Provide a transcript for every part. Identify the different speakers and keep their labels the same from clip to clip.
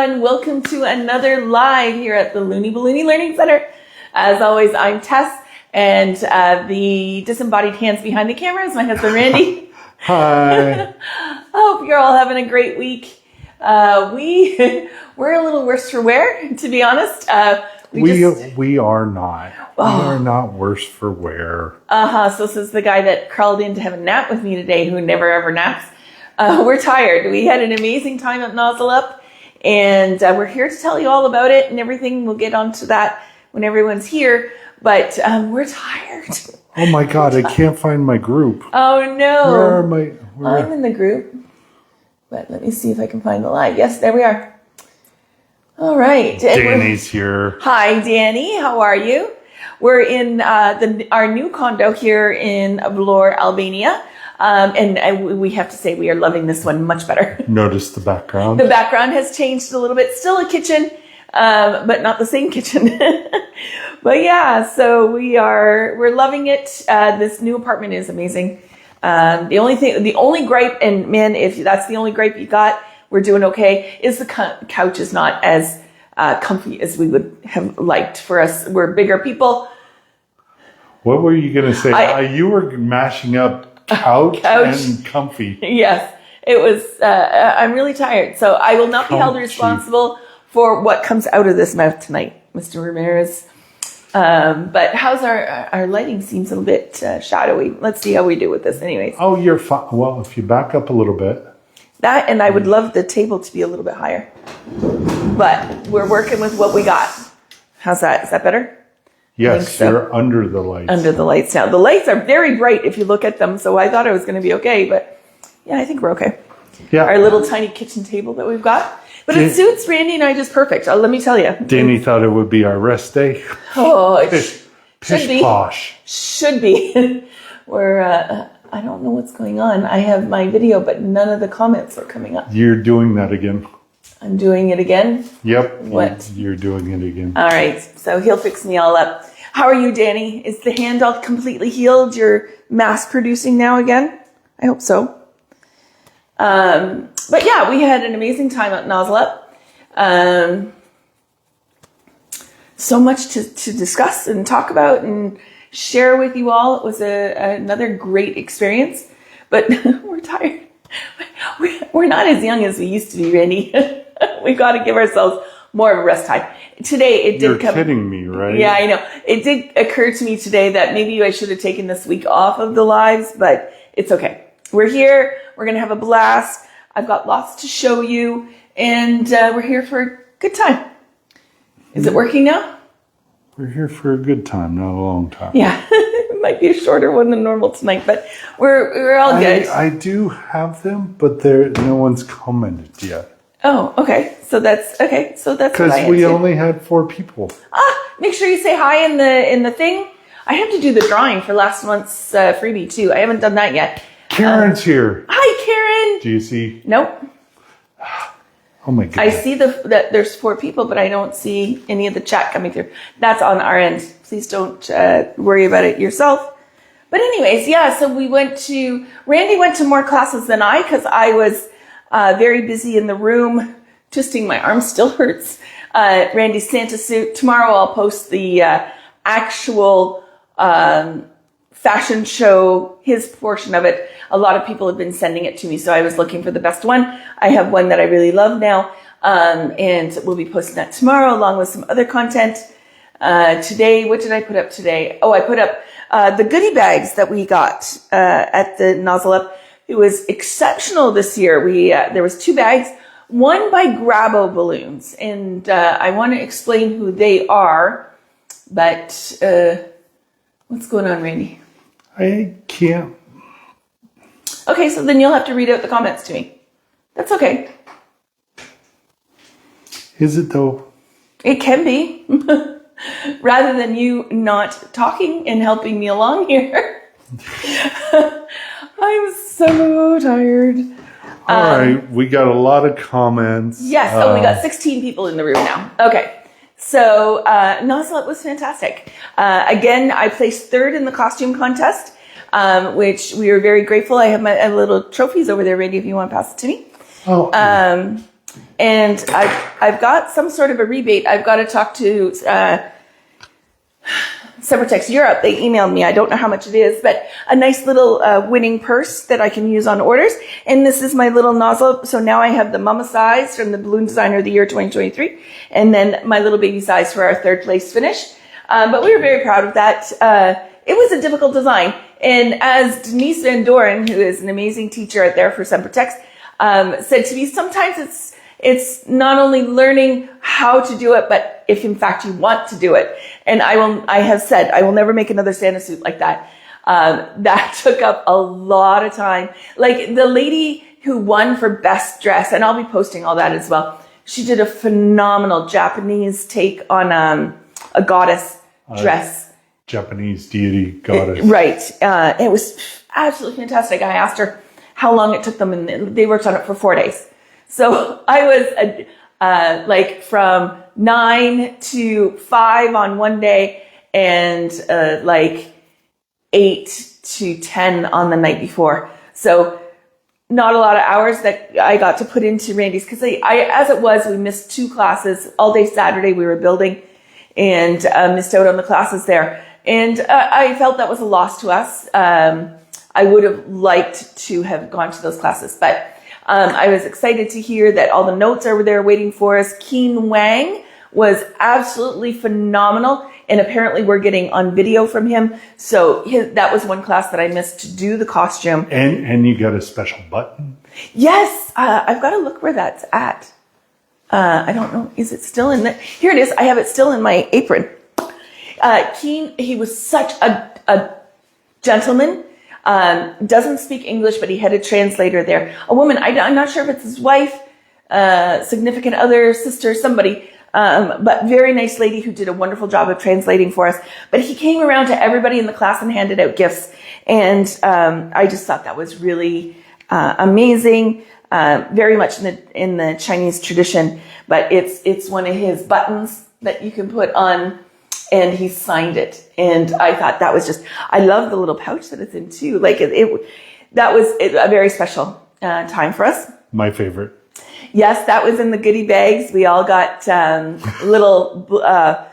Speaker 1: everyone. Welcome to another live here at the Looney Ballooney Learning Center. As always, I'm Tess, and the disembodied hands behind the camera is my husband, Randy.
Speaker 2: Hi.
Speaker 1: I hope you're all having a great week. We're a little worse for wear, to be honest.
Speaker 2: We are not. We are not worse for wear.
Speaker 1: So this is the guy that crawled in to have a nap with me today, who never ever naps. We're tired. We had an amazing time at Nozzle Up, and we're here to tell you all about it and everything. We'll get onto that when everyone's here, but we're tired.
Speaker 2: Oh my God, I can't find my group.
Speaker 1: Oh no.
Speaker 2: Where are my...
Speaker 1: I'm in the group, but let me see if I can find the live. Yes, there we are. All right.
Speaker 2: Danny's here.
Speaker 1: Hi, Danny. How are you? We're in our new condo here in Vlor, Albania. And we have to say we are loving this one much better.
Speaker 2: Notice the background.
Speaker 1: The background has changed a little bit. Still a kitchen, but not the same kitchen. But yeah, so we're loving it. This new apartment is amazing. The only gripe, and man, if that's the only gripe you got, we're doing okay, is the couch is not as comfy as we would have liked for us. We're bigger people.
Speaker 2: What were you going to say? You were mashing up couch and comfy.
Speaker 1: Yes, it was. I'm really tired, so I will not be held responsible for what comes out of this mouth tonight, Mr. Ramirez. But how's our lighting? Seems a little bit shadowy. Let's see how we do with this anyways.
Speaker 2: Oh, you're fine. Well, if you back up a little bit.
Speaker 1: That, and I would love the table to be a little bit higher. But we're working with what we got. How's that? Is that better?
Speaker 2: Yes,
Speaker 1: so.
Speaker 2: You're under the lights.
Speaker 1: Under the lights now. The lights are very bright if you look at them, so I thought I was going to be okay, but yeah, I think we're okay.
Speaker 2: Yeah.
Speaker 1: Our little tiny kitchen table that we've got. But it suits Randy and I just perfect. Let me tell you.
Speaker 2: Danny thought it would be our rest day.
Speaker 1: Oh, it
Speaker 2: Pish posh.
Speaker 1: Should be. We're, I don't know what's going on. I have my video, but none of the comments are coming up.
Speaker 2: You're doing that again.
Speaker 1: I'm doing it again?
Speaker 2: Yep.
Speaker 1: What?
Speaker 2: You're doing it again.
Speaker 1: All right. So he'll fix me all up. How are you, Danny? Is the hand all completely healed? You're mass producing now again? I hope so. But yeah, we had an amazing time at Nozzle Up. So much to discuss and talk about and share with you all. It was another great experience, but we're tired. We're not as young as we used to be, Randy. We've got to give ourselves more of a rest time. Today, it did
Speaker 2: You're kidding me, right?
Speaker 1: Yeah, I know. It did occur to me today that maybe I should have taken this week off of the lives, but it's okay. We're here. We're going to have a blast. I've got lots to show you, and we're here for a good time. Is it working now?
Speaker 2: We're here for a good time, not a long time.
Speaker 1: Yeah, it might be a shorter one than normal tonight, but we're all good.
Speaker 2: I do have them, but no one's commented yet.
Speaker 1: Oh, okay. So that's okay. So that's
Speaker 2: because we only had 4 people.
Speaker 1: Make sure you say hi in the thing. I have to do the drawing for last month's freebie too. I haven't done that yet.
Speaker 2: Karen's here.
Speaker 1: Hi, Karen.
Speaker 2: Do you see?
Speaker 1: Nope.
Speaker 2: Oh my God.
Speaker 1: I see that there's 4 people, but I don't see any of the chat coming through. That's on our end. Please don't worry about it yourself. But anyways, yeah, so Randy went to more classes than I, because I was very busy in the room. Twisting my arm still hurts. Randy's Santa suit. Tomorrow I'll post the actual fashion show, his portion of it. A lot of people have been sending it to me, so I was looking for the best one. I have one that I really love now, and we'll be posting that tomorrow along with some other content. Today, what did I put up today? Oh, I put up the goodie bags that we got at the Nozzle Up. It was exceptional this year. There was 2 bags, one by Grabo Balloons, and I want to explain who they are, but what's going on, Randy?
Speaker 2: I can't.
Speaker 1: Okay, so then you'll have to read out the comments to me. That's okay.
Speaker 2: Is it though?
Speaker 1: It can be. Rather than you not talking and helping me along here. I'm so tired.
Speaker 2: All right, we got a lot of comments.
Speaker 1: Yes, we got 16 people in the room now. Okay, so Nozzle Up was fantastic. Again, I placed 3rd in the costume contest. Which we are very grateful. I have my little trophies over there, Randy, if you want to pass it to me.
Speaker 2: Oh.
Speaker 1: And I've got some sort of a rebate. I've got to talk to Sempertex Europe. They emailed me. I don't know how much it is, but a nice little winning purse that I can use on orders. And this is my little nozzle. So now I have the mama size from the Balloon Designer of the Year 2023, and then my little baby size for our third place finish. But we were very proud of that. It was a difficult design. And as Denise Van Doren, who is an amazing teacher out there for Sempertex, said to me, sometimes it's not only learning how to do it, but if in fact you want to do it. And I have said, I will never make another Santa suit like that. That took up a lot of time. Like the lady who won for best dress, and I'll be posting all that as well. She did a phenomenal Japanese take on a goddess dress.
Speaker 2: Japanese deity goddess.
Speaker 1: Right. It was absolutely fantastic. I asked her how long it took them, and they worked on it for 4 days. So I was like from 9 to 5 on one day, and like 8 to 10 on the night before. So not a lot of hours that I got to put into Randy's, because as it was, we missed 2 classes all day Saturday. We were building and missed out on the classes there. And I felt that was a loss to us. I would have liked to have gone to those classes, but I was excited to hear that all the notes are there waiting for us. Keen Wang was absolutely phenomenal, and apparently we're getting on video from him. So that was one class that I missed to do the costume.
Speaker 2: And you got a special button?
Speaker 1: Yes, I've got to look where that's at. I don't know. Is it still in there? Here it is. I have it still in my apron. Keen, he was such a gentleman. Doesn't speak English, but he had a translator there. A woman, I'm not sure if it's his wife, significant other, sister, somebody, but very nice lady who did a wonderful job of translating for us. But he came around to everybody in the class and handed out gifts. And I just thought that was really amazing, very much in the Chinese tradition. But it's one of his buttons that you can put on, and he signed it. And I thought that was I love the little pouch that it's in too. Like that was a very special time for us.
Speaker 2: My favorite.
Speaker 1: Yes, that was in the goodie bags. We all got little, I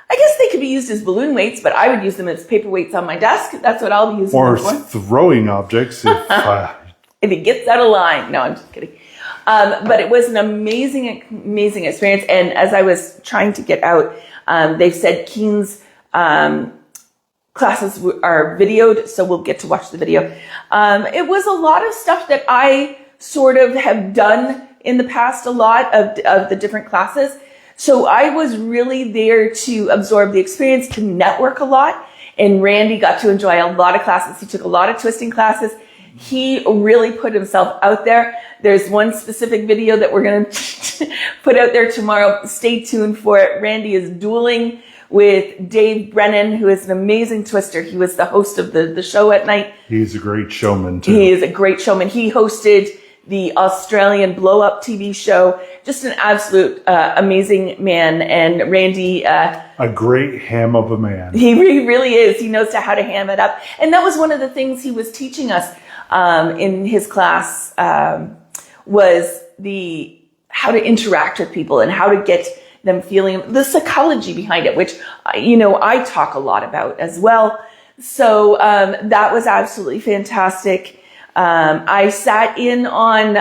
Speaker 1: guess they could be used as balloon weights, but I would use them as paperweights on my desk. That's what I'll be using them for.
Speaker 2: Or throwing objects
Speaker 1: if it gets out of line. No, I'm just kidding. But it was an amazing, amazing experience. And as I was trying to get out, they've said Keen's classes are videoed, so we'll get to watch the video. It was a lot of stuff that I sort of have done in the past, a lot of the different classes. So I was really there to absorb the experience, to network a lot. And Randy got to enjoy a lot of classes. He took a lot of twisting classes. He really put himself out there. There's one specific video that we're going to put out there tomorrow. Stay tuned for it. Randy is dueling with Dave Brennan, who is an amazing twister. He was the host of the show at night.
Speaker 2: He's a great showman, too.
Speaker 1: He is a great showman. He hosted the Australian Blow Up TV show. Just an absolute amazing man. And Randy...
Speaker 2: a great ham of a man.
Speaker 1: He really is. He knows how to ham it up. And that was one of the things he was teaching us in his class, was how to interact with people and how to get them feeling the psychology behind it, which, I talk a lot about as well. So that was absolutely fantastic. I sat in on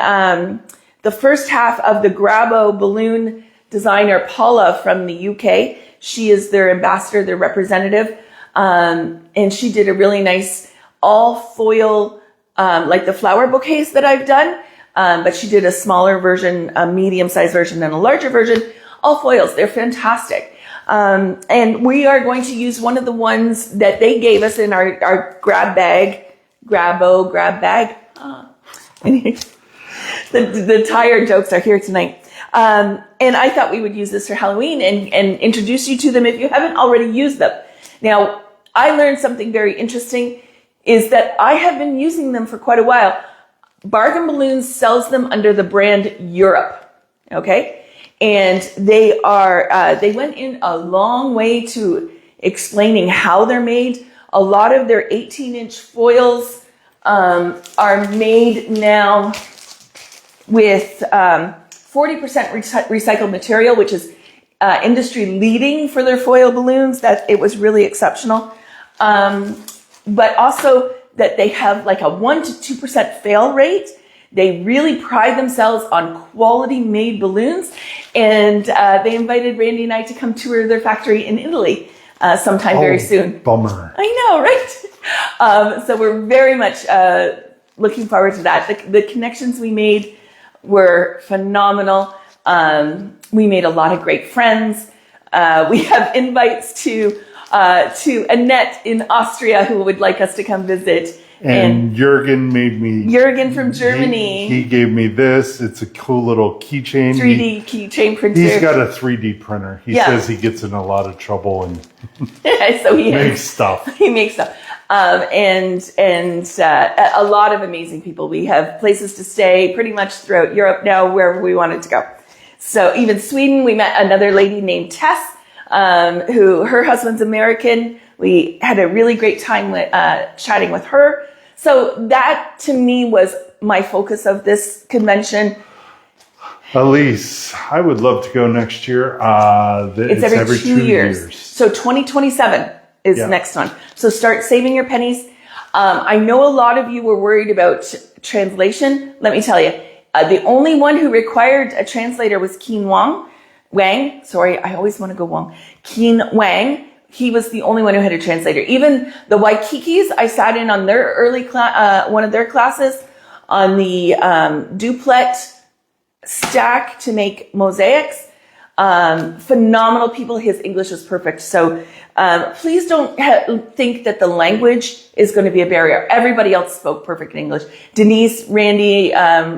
Speaker 1: the first half of the Grabo balloon designer, Paula from the UK. She is their ambassador, their representative. And she did a really nice all foil, like the flower bouquets that I've done. But she did a smaller version, a medium-sized version, and a larger version. All foils. They're fantastic. And we are going to use one of the ones that they gave us in our grab bag. Grab bag. The tired jokes are here tonight. And I thought we would use this for Halloween and introduce you to them if you haven't already used them. Now, I learned something very interesting, is that I have been using them for quite a while. Bargain Balloons sells them under the brand Europe. Okay? And they went in a long way to explaining how they're made. A lot of their 18-inch foils are made now with 40% recycled material, which is industry leading for their foil balloons. That it was really exceptional. But also that they have like a 1 to 2% fail rate. They really pride themselves on quality made balloons. And they invited Randy and I to come tour their factory in Italy sometime very soon.
Speaker 2: Bummer.
Speaker 1: I know, right? So we're very much looking forward to that. The connections we made were phenomenal. We made a lot of great friends. We have invites to Annette in Austria who would like us to come visit.
Speaker 2: And Jürgen made me...
Speaker 1: Jürgen from Germany.
Speaker 2: He gave me this. It's a cool little keychain.
Speaker 1: 3D keychain printer.
Speaker 2: He's got a 3D printer. He says he gets in a lot of trouble and
Speaker 1: so he
Speaker 2: makes stuff.
Speaker 1: He makes stuff. And a lot of amazing people. We have places to stay pretty much throughout Europe now, wherever we wanted to go. So even Sweden, we met another lady named Tess, who her husband's American. We had a really great time with, chatting with her. So that to me was my focus of this convention.
Speaker 2: Elise, I would love to go next year.
Speaker 1: It's every 2 years. So 2027 is the next one. So start saving your pennies. I know a lot of you were worried about translation. Let me tell you, the only one who required a translator was Keen Wang. Sorry, I always want to go Wang. Keen Wang. He was the only one who had a translator. Even the Waikikis, I sat in on their one of their classes on the duplet stack to make mosaics. Phenomenal people. His English was perfect. So please don't think that the language is going to be a barrier. Everybody else spoke perfect English. Denise, Randy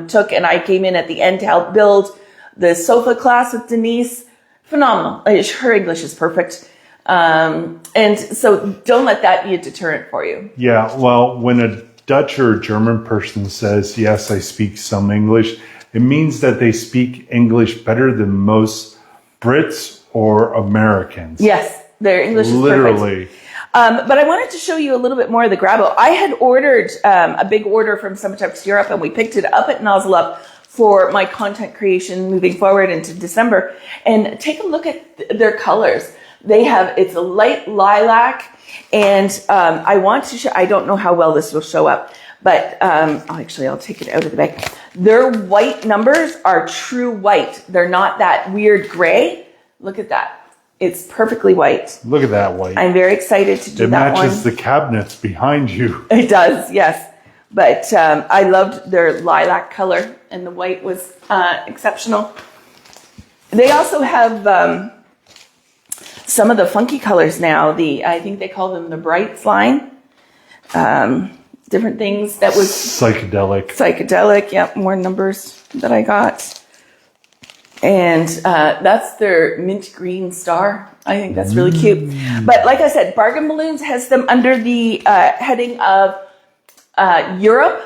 Speaker 1: took, and I came in at the end to help build the sofa class with Denise. Phenomenal. Her English is perfect. And so don't let that be a deterrent for you.
Speaker 2: Yeah, well, when a Dutch or a German person says, yes, I speak some English, it means that they speak English better than most Brits or Americans.
Speaker 1: Yes, their English is
Speaker 2: literally
Speaker 1: perfect. But I wanted to show you a little bit more of the Grabo. I had ordered a big order from Summertex Europe, and we picked it up at Nozzle Up for my content creation moving forward into December. And take a look at their colors. It's a light lilac, and I want to show, I don't know how well this will show up, but I'll take it out of the bag. Their white numbers are true white. They're not that weird gray. Look at that. It's perfectly white.
Speaker 2: Look at that white.
Speaker 1: I'm very excited to do that one.
Speaker 2: It matches the cabinets behind you.
Speaker 1: It does, yes. But I loved their lilac color, and the white was exceptional. They also have... some of the funky colors now, I think they call them the Brights line. Different things that was... Psychedelic, yep, more numbers that I got. And that's their mint green star. I think that's really cute. But like I said, Bargain Balloons has them under the heading of Europe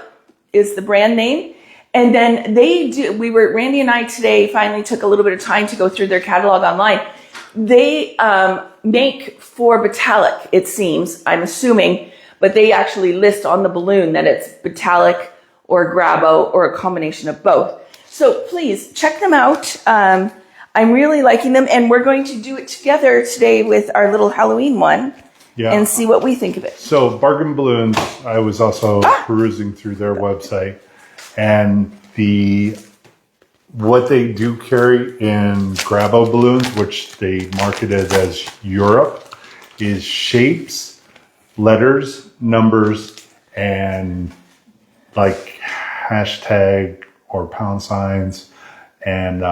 Speaker 1: is the brand name. And then Randy and I today finally took a little bit of time to go through their catalog online. They make for Batalic, it seems, I'm assuming, but they actually list on the balloon that it's Batalic or Grabo or a combination of both. So please check them out. I'm really liking them, and we're going to do it together today with our little Halloween one and see what we think of it.
Speaker 2: So Bargain Balloons, I was also perusing through their website, and what they do carry in Grabo balloons, which they marketed as Europe, is shapes, letters, numbers, and like hashtag or pound signs and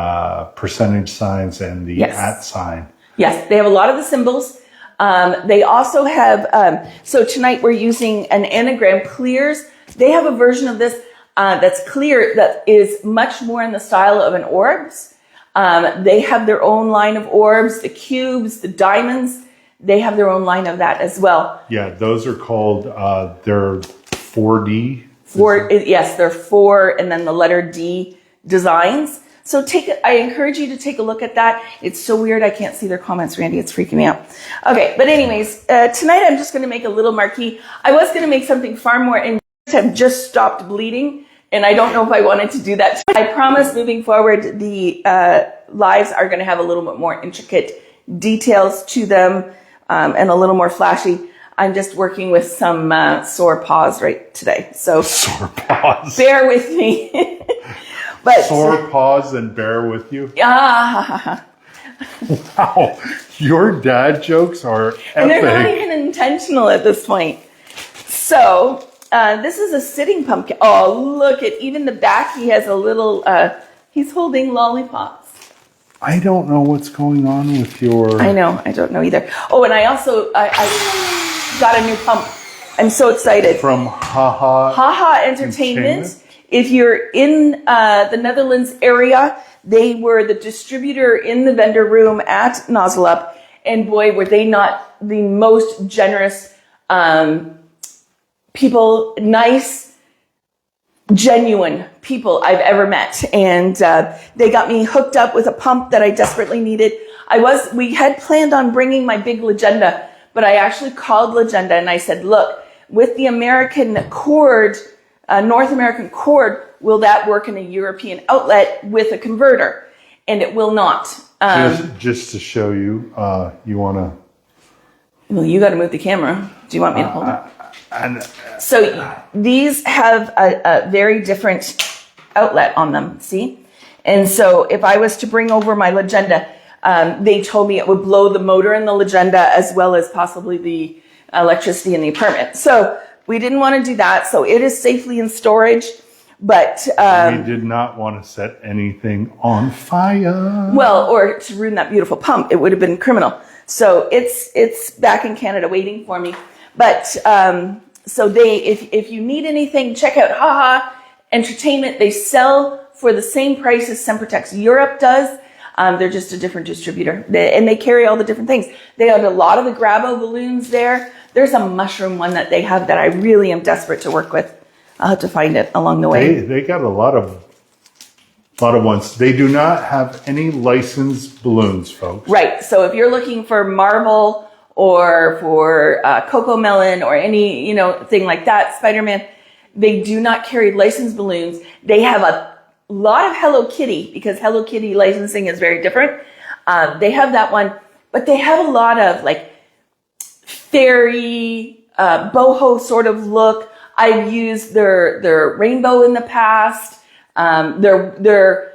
Speaker 2: percentage signs and the at sign.
Speaker 1: Yes, they have a lot of the symbols. They also have, so tonight we're using an anagram clears. They have a version of this that's clear, that is much more in the style of an orbs. They have their own line of orbs, the cubes, the diamonds. They have their own line of that as well. Yeah,
Speaker 2: those are called, they're 4D.
Speaker 1: Yes, they're 4 and then the letter D designs. So I encourage you to take a look at that. It's so weird I can't see their comments, Randy. It's freaking me out. Okay, but anyways, tonight I'm just going to make a little marquee. I was going to make something far more have just stopped bleeding. And I don't know if I wanted to do that. I promise moving forward, the lives are going to have a little bit more intricate details to them and a little more flashy. I'm just working with some sore paws right today. So
Speaker 2: Sore paws.
Speaker 1: bear with me. But
Speaker 2: Sore paws and bear with you.
Speaker 1: Ah.
Speaker 2: Wow. Your dad jokes are
Speaker 1: And they're not
Speaker 2: epic.
Speaker 1: even intentional at this point. So this is a sitting pumpkin. Oh, look at even the back. He has a little, he's holding lollipops.
Speaker 2: I don't know what's going on with your...
Speaker 1: I know. I don't know either. Oh, and I also, I got a new pump. I'm so excited.
Speaker 2: From Haha.
Speaker 1: Haha Entertainment. If you're in the Netherlands area, they were the distributor in the vendor room at Nozzle Up. And boy, were they not the most generous people, nice, genuine people I've ever met. And they got me hooked up with a pump that I desperately needed. We had planned on bringing my big Legenda, but I actually called Legenda and I said, look, with the American cord, North American cord, will that work in a European outlet with a converter? And it will not.
Speaker 2: Just to show you, you want to...
Speaker 1: Well, you got to move the camera. Do you want me to hold it?
Speaker 2: And
Speaker 1: So these have a very different outlet on them, see? And so if I was to bring over my Legenda, they told me it would blow the motor in the Legenda as well as possibly the electricity in the apartment. So we didn't want to do that. So it is safely in storage, but...
Speaker 2: we did not want to set anything on fire.
Speaker 1: Well, or to ruin that beautiful pump. It would have been criminal. So it's back in Canada waiting for me. But so if you need anything, check out Haha Entertainment. They sell for the same price as Sempertex Europe does. They're just a different distributor. And they carry all the different things. They have a lot of the Grabo balloons there. There's a mushroom one that they have that I really am desperate to work with. I'll have to find it along the way.
Speaker 2: They got a lot of ones. They do not have any licensed balloons, folks.
Speaker 1: Right. So if you're looking for Marvel or for Coco Melon or any, thing like that, Spider-Man, they do not carry licensed balloons. They have a lot of Hello Kitty because Hello Kitty licensing is very different. They have that one, but they have a lot of like fairy, boho sort of look. I've used their rainbow in the past. Their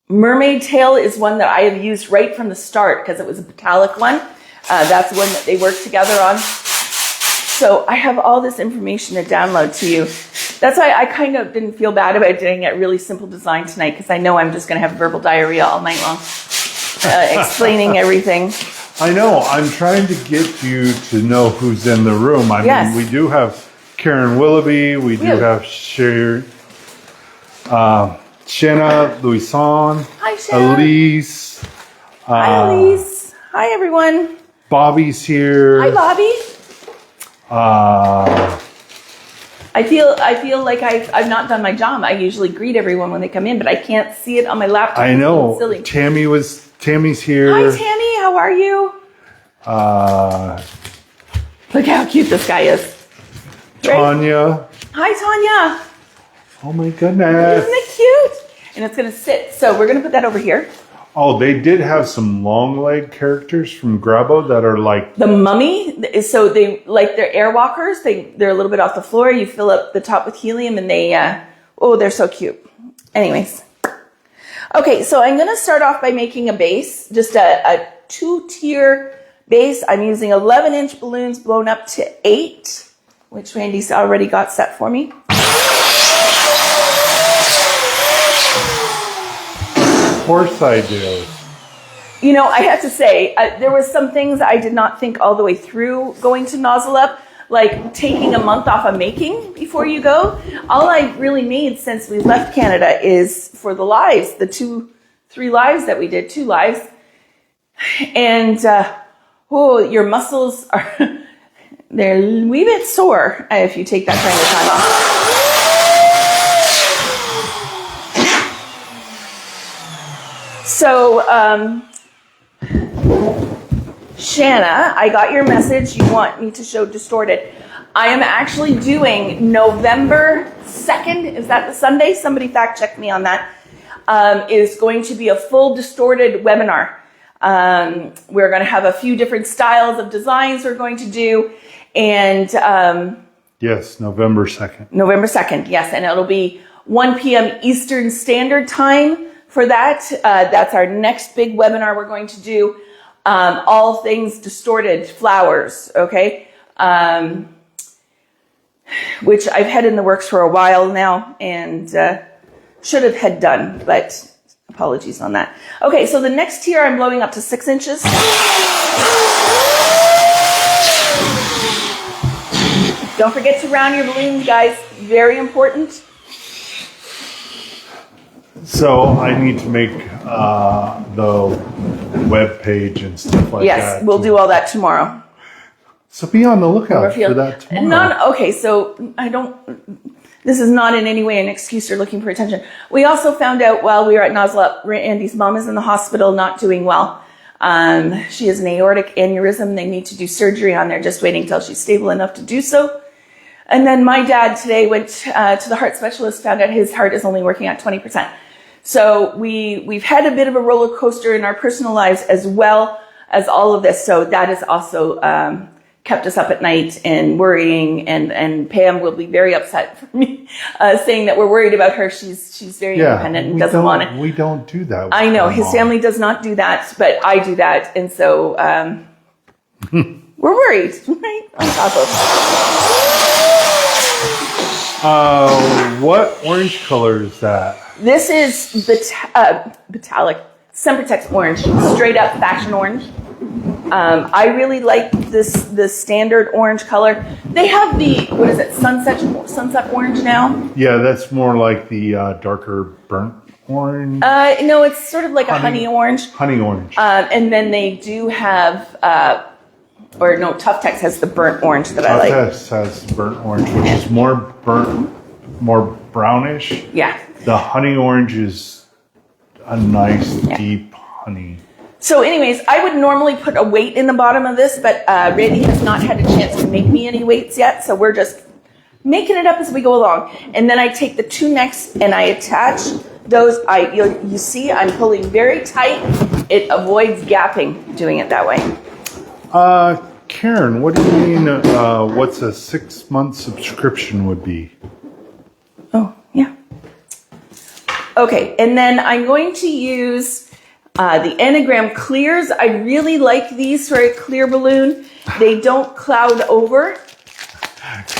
Speaker 1: mermaid tail is one that I have used right from the start because it was a metallic one. That's one that they worked together on. So I have all this information to download to you. That's why I kind of didn't feel bad about doing a really simple design tonight because I know I'm just going to have verbal diarrhea all night long, explaining everything.
Speaker 2: I know. I'm trying to get you to know who's in the room. I mean, we do have Karen Willoughby. We do have Shanna, Louison,
Speaker 1: Hi, Shanna.
Speaker 2: Elise.
Speaker 1: Hi, Elise. Hi, everyone.
Speaker 2: Bobby's here.
Speaker 1: Hi, Bobby. I feel like I've not done my job. I usually greet everyone when they come in, but I can't see it on my laptop.
Speaker 2: I know.
Speaker 1: Silly.
Speaker 2: Tammy's here.
Speaker 1: Hi, Tammy. How are you? Look how cute this guy is. Right?
Speaker 2: Tanya.
Speaker 1: Hi, Tanya.
Speaker 2: Oh my goodness.
Speaker 1: Isn't it cute? And it's going to sit. So we're going to put that over here.
Speaker 2: Oh, they did have some long leg characters from Grabo that are like...
Speaker 1: The mummy, so they, like they're airwalkers. They're a little bit off the floor. You fill up the top with helium and they're so cute. Anyways. Okay, so I'm going to start off by making a base, just a 2-tier base. I'm using 11-inch balloons blown up to 8, which Randy's already got set for me.
Speaker 2: Of course I do.
Speaker 1: I have to say, there was some things I did not think all the way through going to Nozzle Up, like taking a month off of making before you go. All I really made since we left Canada is for the lives, the 3 lives that we did, 2 lives. And, your muscles they're a wee bit sore if you take that kind of time off. So, Shanna, I got your message. You want me to show distorted. I am actually doing November 2nd. Is that the Sunday? Somebody fact check me on that. Is going to be a full distorted webinar. We're going to have a few different styles of designs we're going to do. And
Speaker 2: yes, November 2nd.
Speaker 1: November 2nd, yes. And it'll be 1 p.m. Eastern Standard Time for that. That's our next big webinar we're going to do. All things distorted flowers, okay? Which I've had in the works for a while now and should have had done, but apologies on that. Okay, so the next tier I'm blowing up to 6 inches. Don't forget to round your balloons, guys. Very important.
Speaker 2: So I need to make the web page and stuff like that.
Speaker 1: Yes, we'll do all that tomorrow.
Speaker 2: So be on the lookout for that tomorrow.
Speaker 1: Okay, so this is not in any way an excuse or looking for attention. We also found out while we were at Nozzle Up, Andy's mom is in the hospital not doing well. She has an aortic aneurysm. They need to do surgery on there, just waiting until she's stable enough to do so. And then my dad today went to the heart specialist, found out his heart is only working at 20%. So we've had a bit of a roller coaster in our personal lives as well as all of this. So that has also kept us up at night and worrying. And Pam will be very upset for me saying that we're worried about her. She's very independent and doesn't want it.
Speaker 2: We don't do that.
Speaker 1: I know his family does not do that, but I do that, and so we're worried, right? On top of.
Speaker 2: What orange color is that?
Speaker 1: This is metallic Sempertex orange, straight up fashion orange. I really like the standard orange color. They have the sunset orange now.
Speaker 2: Yeah, that's more like the darker burnt orange.
Speaker 1: No, it's sort of like a honey orange.
Speaker 2: Honey orange.
Speaker 1: And then they do have, Tough Tex has the burnt orange that I like.
Speaker 2: Tough Tex has burnt orange, which is more burnt, more brownish.
Speaker 1: Yeah.
Speaker 2: The honey orange is a nice deep honey.
Speaker 1: So anyways, I would normally put a weight in the bottom of this, but Randy has not had a chance to make me any weights yet, so we're just making it up as we go along. And then I take the two necks and I attach those. You see I'm pulling very tight. It avoids gapping doing it that way.
Speaker 2: Karen, what do you mean what's a 6-month subscription would be?
Speaker 1: Oh, yeah. Okay, and then I'm going to use the Anagram Clears. I really like these for a clear balloon. They don't cloud over.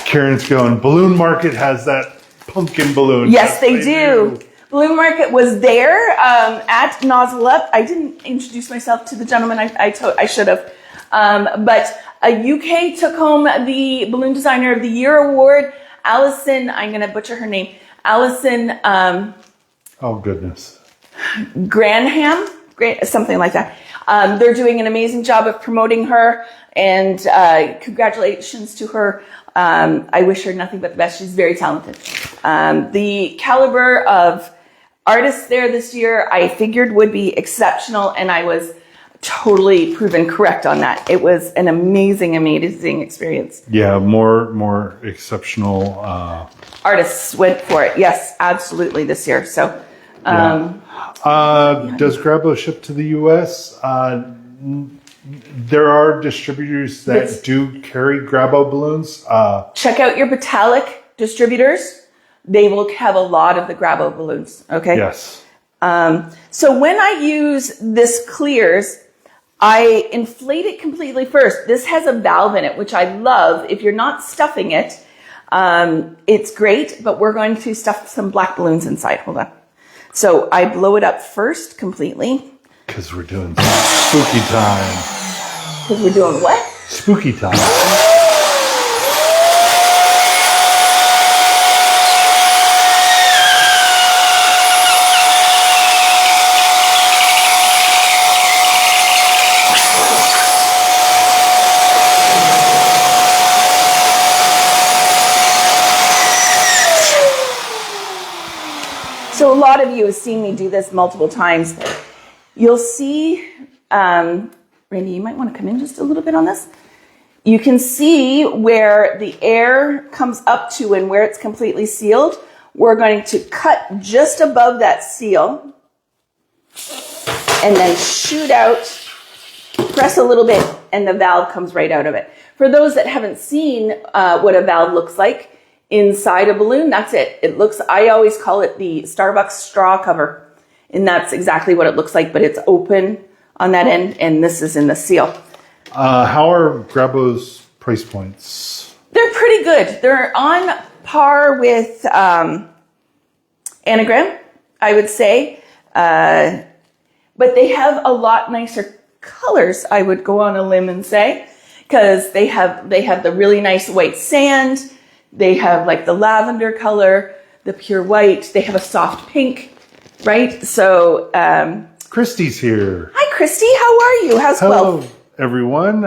Speaker 2: Karen's going, Balloon Market has that pumpkin balloon.
Speaker 1: Yes, they do. Balloon Market was there at Nozzle Up. I didn't introduce myself to the gentleman. I should have. But UK took home the Balloon Designer of the Year award. Allison, I'm going to butcher her name. Allison.
Speaker 2: Oh, goodness.
Speaker 1: Granham, something like that. They're doing an amazing job of promoting her, and congratulations to her. I wish her nothing but the best. She's very talented. The caliber of artists there this year, I figured would be exceptional, and I was totally proven correct on that. It was an amazing experience. Yeah,
Speaker 2: more exceptional
Speaker 1: artists went for it. Yes, absolutely this year. So.
Speaker 2: Does Grabo ship to the U.S.? There are distributors that do carry Grabo balloons.
Speaker 1: Check out your Metallic distributors. They will have a lot of the Grabo balloons. Okay.
Speaker 2: Yes.
Speaker 1: So when I use this Clears, I inflate it completely first. This has a valve in it, which I love. If you're not stuffing it, it's great, but we're going to stuff some black balloons inside. Hold on. So I blow it up first completely.
Speaker 2: Because we're doing spooky time.
Speaker 1: Because we're doing what?
Speaker 2: Spooky time.
Speaker 1: So a lot of you have seen me do this multiple times. You'll see Randy, you might want to come in just a little bit on this. You can see where the air comes up to and where it's completely sealed. We're going to cut just above that seal and then shoot out, press a little bit, and the valve comes right out of it. For those that haven't seen what a valve looks like inside a balloon, that's it. It looks, I always call it the Starbucks straw cover, and that's exactly what it looks like, but it's open on that end, and this is in the seal.
Speaker 2: How are Grabo's price points?
Speaker 1: They're pretty good. They're on par with Anagram, I would say. But they have a lot nicer colors, I would go on a limb and say, because they have the really nice white sand. They have like the lavender color, the pure white. They have a soft pink, right? So
Speaker 2: Christy's here.
Speaker 1: hi, Christy. How are you? How's
Speaker 2: Hello,
Speaker 1: Guelph?
Speaker 2: everyone.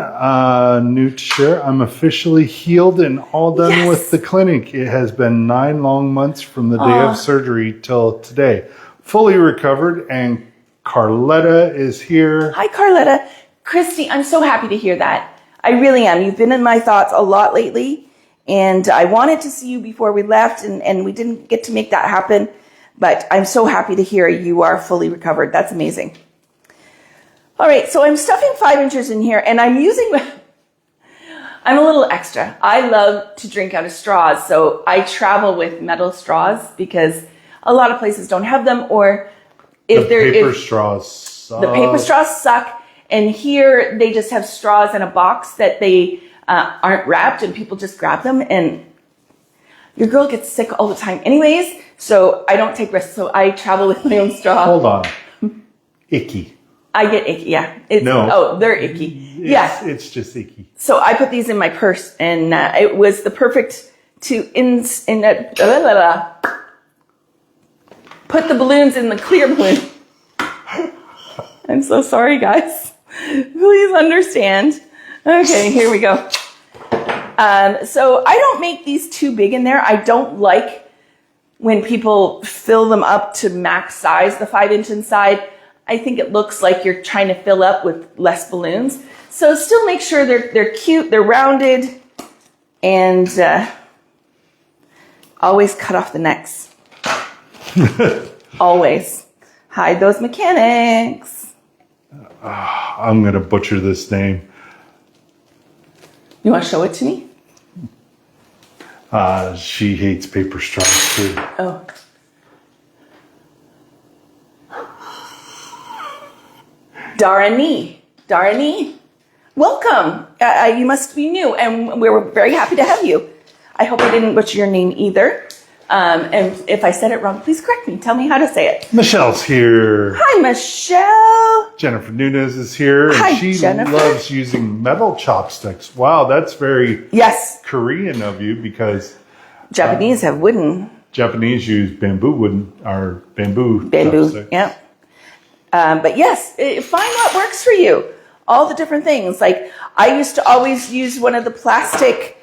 Speaker 2: New to share. I'm officially healed and all done
Speaker 1: Yes.
Speaker 2: with the clinic. It has been 9 long months from the day of surgery till today. Fully recovered, and Carletta is here.
Speaker 1: Hi, Carletta. Christy, I'm so happy to hear that. I really am. You've been in my thoughts a lot lately, and I wanted to see you before we left, and we didn't get to make that happen, but I'm so happy to hear you are fully recovered. That's amazing. All right, so I'm stuffing 5 inches in here, and I'm a little extra. I love to drink out of straws, so I travel with metal straws because a lot of places don't have them, or if
Speaker 2: The paper straws suck.
Speaker 1: the paper straws suck, and here they just have straws in a box that they aren't wrapped, and people just grab them, and your girl gets sick all the time anyways, so I don't take risks, so I travel with my own straw.
Speaker 2: Hold on. Icky.
Speaker 1: I get icky, yeah.
Speaker 2: No.
Speaker 1: Oh, they're icky. Yeah.
Speaker 2: It's just icky.
Speaker 1: So I put these in my purse, and it was the perfect put the balloons in the clear balloon. I'm so sorry, guys. Please understand. Okay, here we go. So I don't make these too big in there. I don't like when people fill them up to max size, the 5-inch inside. I think it looks like you're trying to fill up with less balloons. So still make sure they're cute, they're rounded, and always cut off the necks. Always. Hide those mechanics.
Speaker 2: I'm going to butcher this name.
Speaker 1: You want to show it to me?
Speaker 2: She hates paper straws too.
Speaker 1: Oh. Darani, welcome. You must be new, and we're very happy to have you. I hope I didn't butcher your name either. And if I said it wrong, please correct me. Tell me how to say it.
Speaker 2: Michelle's here.
Speaker 1: Hi, Michelle.
Speaker 2: Jennifer Nunez is here. And
Speaker 1: Hi,
Speaker 2: she
Speaker 1: Jennifer.
Speaker 2: loves using metal chopsticks. Wow, that's very
Speaker 1: Yes,
Speaker 2: Korean of you, because
Speaker 1: Japanese have wooden.
Speaker 2: Japanese use bamboo
Speaker 1: Bamboo,
Speaker 2: chopsticks.
Speaker 1: yeah. But yes, find what works for you. All the different things. Like I used to always use one of the plastic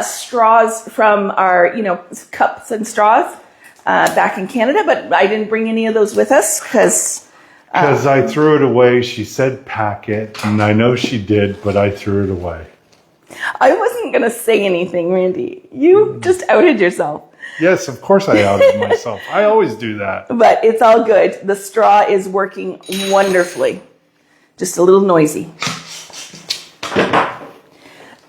Speaker 1: straws from our, cups and straws back in Canada, but I didn't bring any of those with us because
Speaker 2: I threw it away. She said pack it, and I know she did, but I threw it away.
Speaker 1: I wasn't going to say anything, Randy. You just outed yourself.
Speaker 2: Yes, of course I outed myself. I always do that.
Speaker 1: But it's all good. The straw is working wonderfully. Just a little noisy.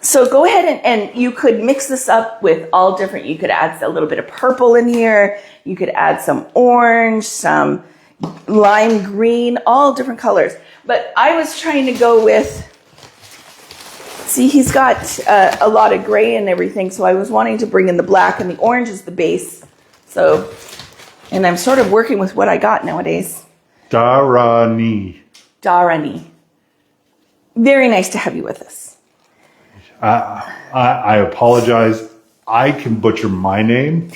Speaker 1: So go ahead and you could mix this up with all different, you could add a little bit of purple in here. You could add some orange, some lime green, all different colors. But I was trying to go with, see, he's got a lot of gray and everything. So I was wanting to bring in the black, and the orange is the base. So, and I'm sort of working with what I got nowadays.
Speaker 2: Darani.
Speaker 1: Very nice to have you with us.
Speaker 2: I apologize. I can butcher my name,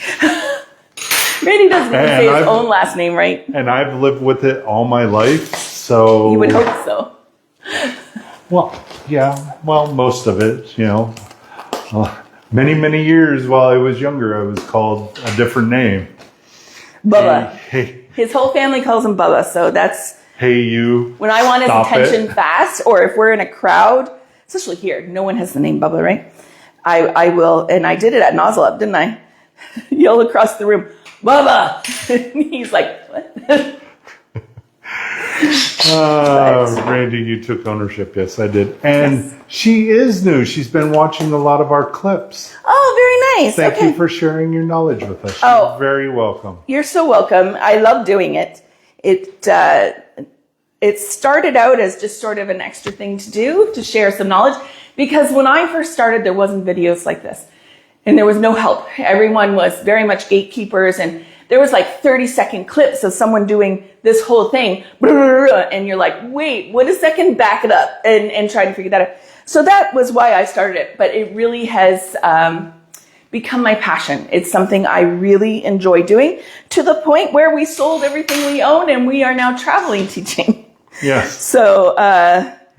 Speaker 1: Randy doesn't even say his
Speaker 2: I've-
Speaker 1: own last name, right?
Speaker 2: and I've lived with it all my life. So
Speaker 1: You would hope so.
Speaker 2: Well, yeah. Well, most of it, Many, many years while I was younger, I was called a different name.
Speaker 1: Bubba.
Speaker 2: Hey,
Speaker 1: His whole family calls him Bubba, so that's
Speaker 2: hey, you.
Speaker 1: When I want his
Speaker 2: stop
Speaker 1: attention
Speaker 2: it.
Speaker 1: fast, or if we're in a crowd, especially here, no one has the name Bubba, right? I will, and I did it at Nozzle Up, didn't I? Yell across the room, Bubba! And he's like, what?
Speaker 2: Randy, you took ownership. Yes, I did. And she is new. She's been watching a lot of our clips.
Speaker 1: Oh, very nice.
Speaker 2: Thank
Speaker 1: okay.
Speaker 2: you for sharing your knowledge with us.
Speaker 1: Oh.
Speaker 2: You're very welcome.
Speaker 1: You're so welcome. I love doing it. It started out as just sort of an extra thing to do, to share some knowledge. Because when I first started, there wasn't videos like this. And there was no help. Everyone was very much gatekeepers, and there was like 30-second clips of someone doing this whole thing. And you're like, wait, what a second, back it up, and try to figure that out. So that was why I started it. But it really has become my passion. It's something I really enjoy doing, to the point where we sold everything we own and we are now traveling teaching.
Speaker 2: Yes.
Speaker 1: So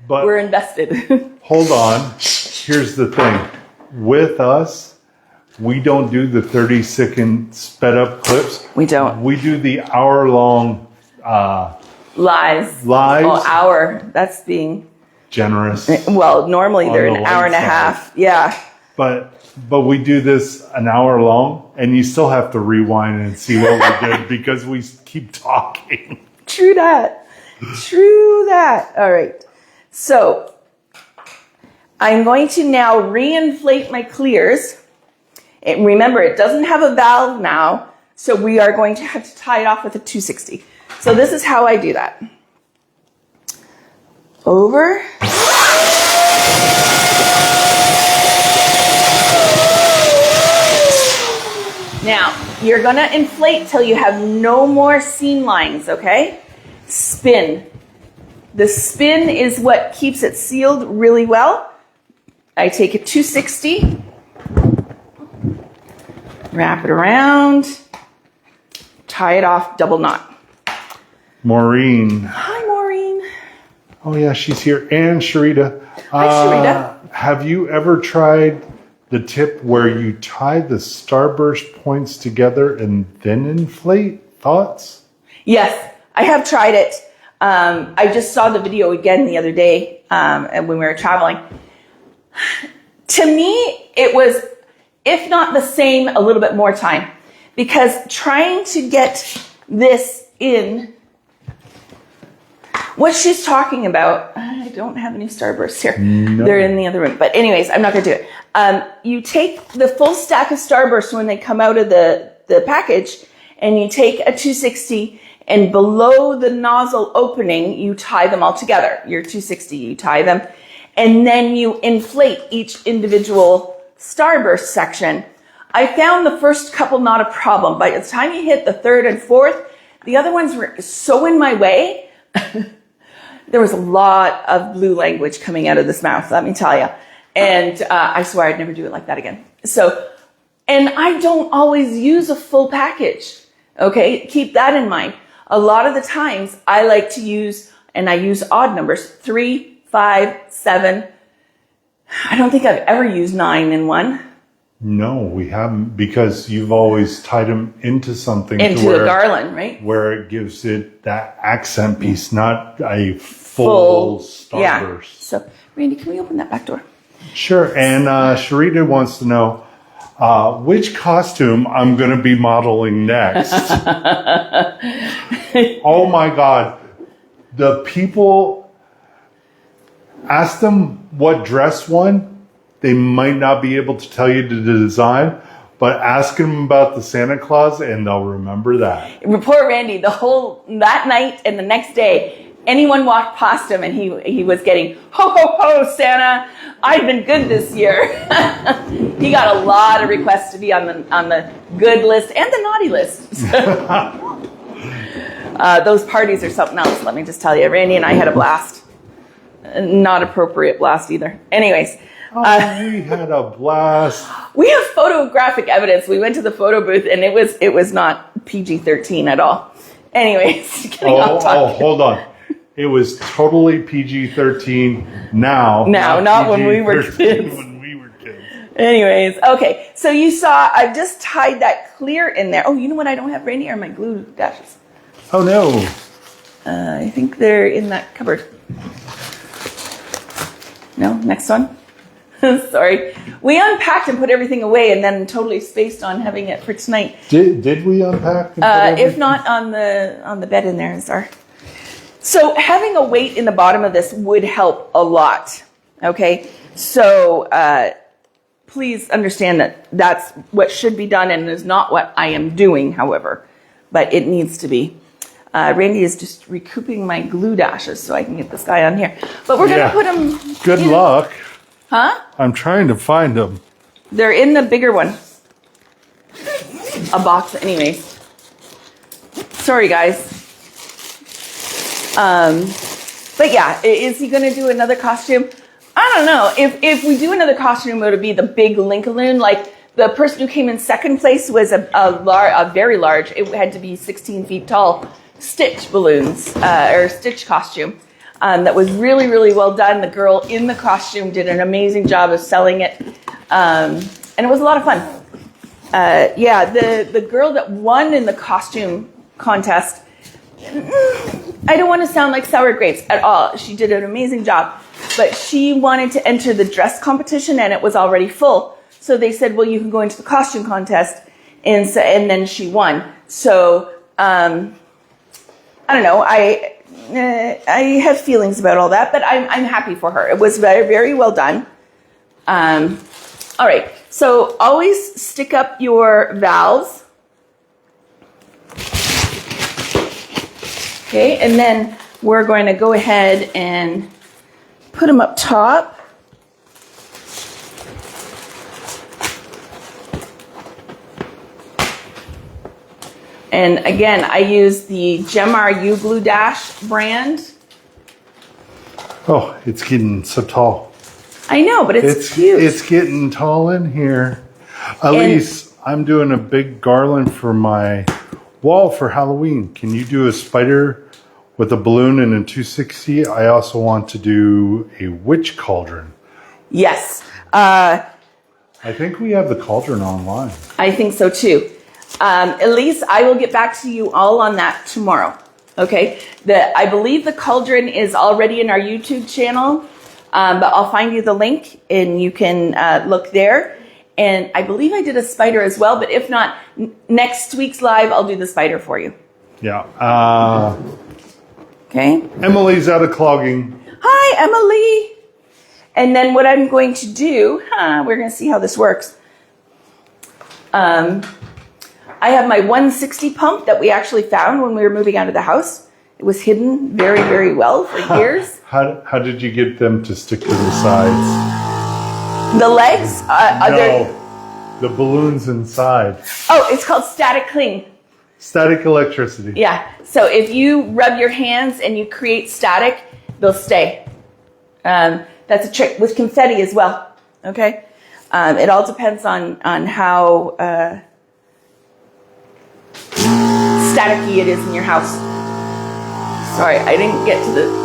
Speaker 2: But
Speaker 1: we're invested.
Speaker 2: hold on. Here's the thing. With us, we don't do the 30-second sped up clips.
Speaker 1: We don't.
Speaker 2: We do the hour-long
Speaker 1: Lies.
Speaker 2: lives.
Speaker 1: Oh, hour. That's being
Speaker 2: Generous.
Speaker 1: well. Normally they're
Speaker 2: On
Speaker 1: an
Speaker 2: the
Speaker 1: hour and a
Speaker 2: late
Speaker 1: half. Yeah.
Speaker 2: But we do this an hour long, and you still have to rewind and see what we did because we keep talking.
Speaker 1: True that. True that. All right. So I'm going to now reinflate my clears. And remember, it doesn't have a valve now, so we are going to have to tie it off with a 260. So this is how I do that. Over. Now, you're going to inflate till you have no more seam lines, okay? Spin. The spin is what keeps it sealed really well. I take a 260, wrap it around, tie it off, double knot.
Speaker 2: Maureen.
Speaker 1: Hi, Maureen.
Speaker 2: Oh, yeah, she's here. And Sharita.
Speaker 1: Hi, Sharita.
Speaker 2: Have you ever tried the tip where you tie the starburst points together and then inflate? Thoughts?
Speaker 1: Yes, I have tried it. I just saw the video again the other day when we were traveling. To me, it was, if not the same, a little bit more time. Because trying to get this in, what she's talking about, I don't have any starbursts here.
Speaker 2: No.
Speaker 1: They're in the other room. But anyways, I'm not going to do it. You take the full stack of starbursts when they come out of the package, and you take a 260, and below the nozzle opening, you tie them all together. Your 260, you tie them. And then you inflate each individual starburst section. I found the first couple not a problem. By the time you hit the third and fourth, the other ones were so in my way. There was a lot of blue language coming out of this mouth, let me tell you. And I swear I'd never do it like that again. So, and I don't always use a full package. Okay, keep that in mind. A lot of the times I like to use, and I use odd numbers, 3, 5, 7. I don't think I've ever used 9 in one.
Speaker 2: No, we haven't, because you've always tied them into something.
Speaker 1: Into a garland, right?
Speaker 2: Where it gives it that accent piece, not a full starburst.
Speaker 1: Yeah. So, Randy, can we open that back door?
Speaker 2: Sure. And Sharita wants to know which costume I'm going to be modeling next. Oh my God. The people, ask them what dress one. They might not be able to tell you the design, but ask them about the Santa Claus and they'll remember that.
Speaker 1: Poor Randy, that night and the next day, anyone walked past him and he was getting, ho, ho, ho, Santa, I've been good this year. He got a lot of requests to be on the good list and the naughty list. Those parties are something else, let me just tell you. Randy and I had a blast. Not appropriate blast either. Anyways.
Speaker 2: We had a blast.
Speaker 1: We have photographic evidence. We went to the photo booth and it was not PG-13 at all. Anyways, getting off topic.
Speaker 2: Hold on. It was totally PG-13 now.
Speaker 1: Not when we were kids.
Speaker 2: When we were kids.
Speaker 1: Anyways, okay. So you saw, I've just tied that clear in there. Oh, you know what I don't have, Randy, are my glue dashes.
Speaker 2: Oh no.
Speaker 1: I think they're in that cupboard. No, next one. Sorry. We unpacked and put everything away and then totally spaced on having it for tonight.
Speaker 2: Did we unpack?
Speaker 1: If not, on the bed in there is our... So having a weight in the bottom of this would help a lot. Okay? So please understand that that's what should be done and is not what I am doing, however. But it needs to be. Randy is just recouping my glue dashes so I can get this guy on here. But we're going to put them...
Speaker 2: Good luck.
Speaker 1: Huh?
Speaker 2: I'm trying to find them.
Speaker 1: They're in the bigger one. A box anyways. Sorry, guys. But yeah, is he going to do another costume? I don't know. If we do another costume, it would be the big Lincoln. Like the person who came in second place was a very large, it had to be 16 feet tall, Stitch balloons, or Stitch costume. That was really, really well done. The girl in the costume did an amazing job of selling it. And it was a lot of fun. Yeah, the girl that won in the costume contest, I don't want to sound like sour grapes at all. She did an amazing job. But she wanted to enter the dress competition and it was already full. So they said, well, you can go into the costume contest. And then she won. So, I don't know. I have feelings about all that, but I'm happy for her. It was very, very well done. All right. So always stick up your valves. Okay. And then we're going to go ahead and put them up top. And again, I use the Gemar U-Glue Dash brand.
Speaker 2: Oh, it's getting so tall.
Speaker 1: I know, but it's cute.
Speaker 2: It's getting tall in here. Elise, I'm doing a big garland for my wall for Halloween. Can you do a spider with a balloon and a 260? I also want to do a witch cauldron.
Speaker 1: Yes.
Speaker 2: I think we have the cauldron online.
Speaker 1: I think so too. Elise, I will get back to you all on that tomorrow. Okay. I believe the cauldron is already in our YouTube channel, but I'll find you the link and you can look there. And I believe I did a spider as well, but if not, next week's live, I'll do the spider for you.
Speaker 2: Yeah.
Speaker 1: Okay.
Speaker 2: Emily's out of clogging.
Speaker 1: Hi, Emily. And then what I'm going to do, we're going to see how this works. I have my 160 pump that we actually found when we were moving out of the house. It was hidden very, very well for years.
Speaker 2: How did you get them to stick to the sides?
Speaker 1: The legs?
Speaker 2: No, the balloons inside.
Speaker 1: Oh, it's called static cling.
Speaker 2: Static electricity.
Speaker 1: Yeah. So if you rub your hands and you create static, they'll stay. That's a trick with confetti as well. Okay. It all depends on how staticky it is in your house. Sorry, I didn't get to the...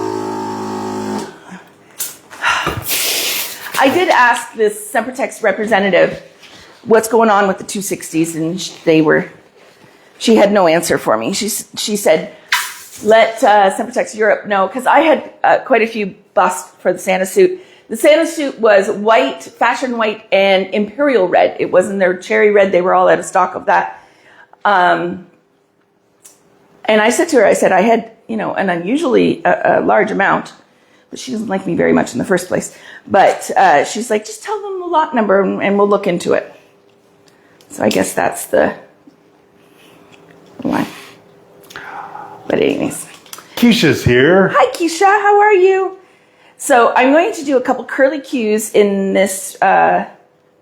Speaker 1: I did ask this Sempertex representative what's going on with the 260s, and she had no answer for me. She said, let Sempertex Europe know, because I had quite a few busts for the Santa suit. The Santa suit was white, fashion white, and imperial red. It wasn't their cherry red. They were all out of stock of that. And I said to her, I had, an unusually large amount, but she doesn't like me very much in the first place. But she's like, just tell them the lot number and we'll look into it. So I guess that's the one. But anyways.
Speaker 2: Keisha's here.
Speaker 1: Hi, Keisha. How are you? So I'm going to do a couple curly cues in this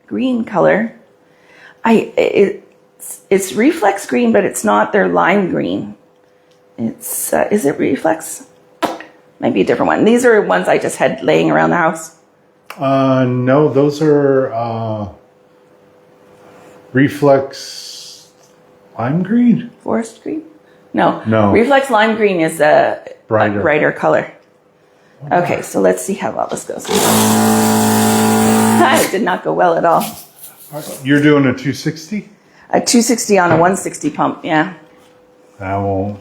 Speaker 1: green color. It's reflex green, but it's not their lime green. It's is it reflex? Might be a different one. These are ones I just had laying around the house.
Speaker 2: No, those are reflex lime green.
Speaker 1: Forest green? No.
Speaker 2: Reflex
Speaker 1: lime green is a brighter color. Okay, so let's see how well this goes. It did not go well at all.
Speaker 2: You're doing a 260?
Speaker 1: A 260 on a 160 pump, yeah.
Speaker 2: That won't.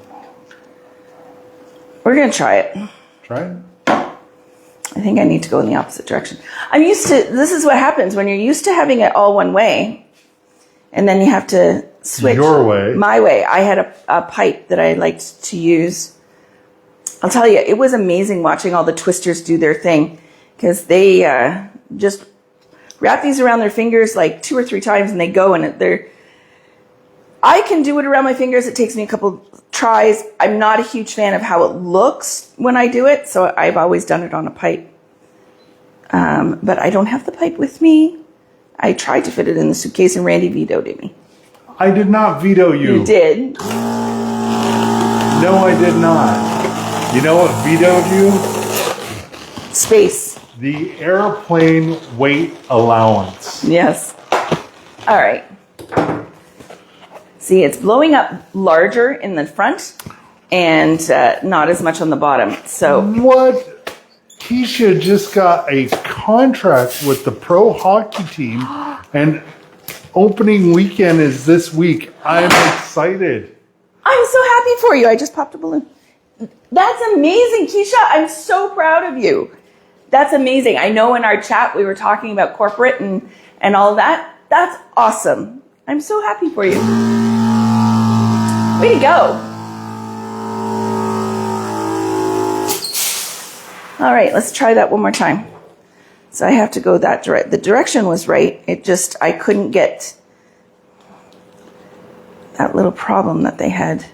Speaker 1: We're going to try it.
Speaker 2: Try it.
Speaker 1: I think I need to go in the opposite direction. This is what happens when you're used to having it all one way, and then you have to switch.
Speaker 2: Your way.
Speaker 1: My way. I had a pipe that I liked to use. I'll tell you, it was amazing watching all the twisters do their thing, because they just wrap these around their fingers like 2 or 3 times, and they go, and I can do it around my fingers. It takes me a couple tries. I'm not a huge fan of how it looks when I do it, so I've always done it on a pipe. But I don't have the pipe with me. I tried to fit it in the suitcase, and Randy vetoed me.
Speaker 2: I did not veto you.
Speaker 1: You did.
Speaker 2: No, I did not. You know what vetoed you?
Speaker 1: Space.
Speaker 2: The airplane weight allowance.
Speaker 1: Yes. All right. See, it's blowing up larger in the front and not as much on the bottom. So
Speaker 2: What? Keisha just got a contract with the pro hockey team, and opening weekend is this week. I'm excited.
Speaker 1: I'm so happy for you. I just popped a balloon. That's amazing, Keisha. I'm so proud of you. That's amazing. I know in our chat we were talking about corporate and all that. That's awesome. I'm so happy for you. Way to go. All right, let's try that one more time. So I have to go that direction. The direction was right. I couldn't get that little problem that they had.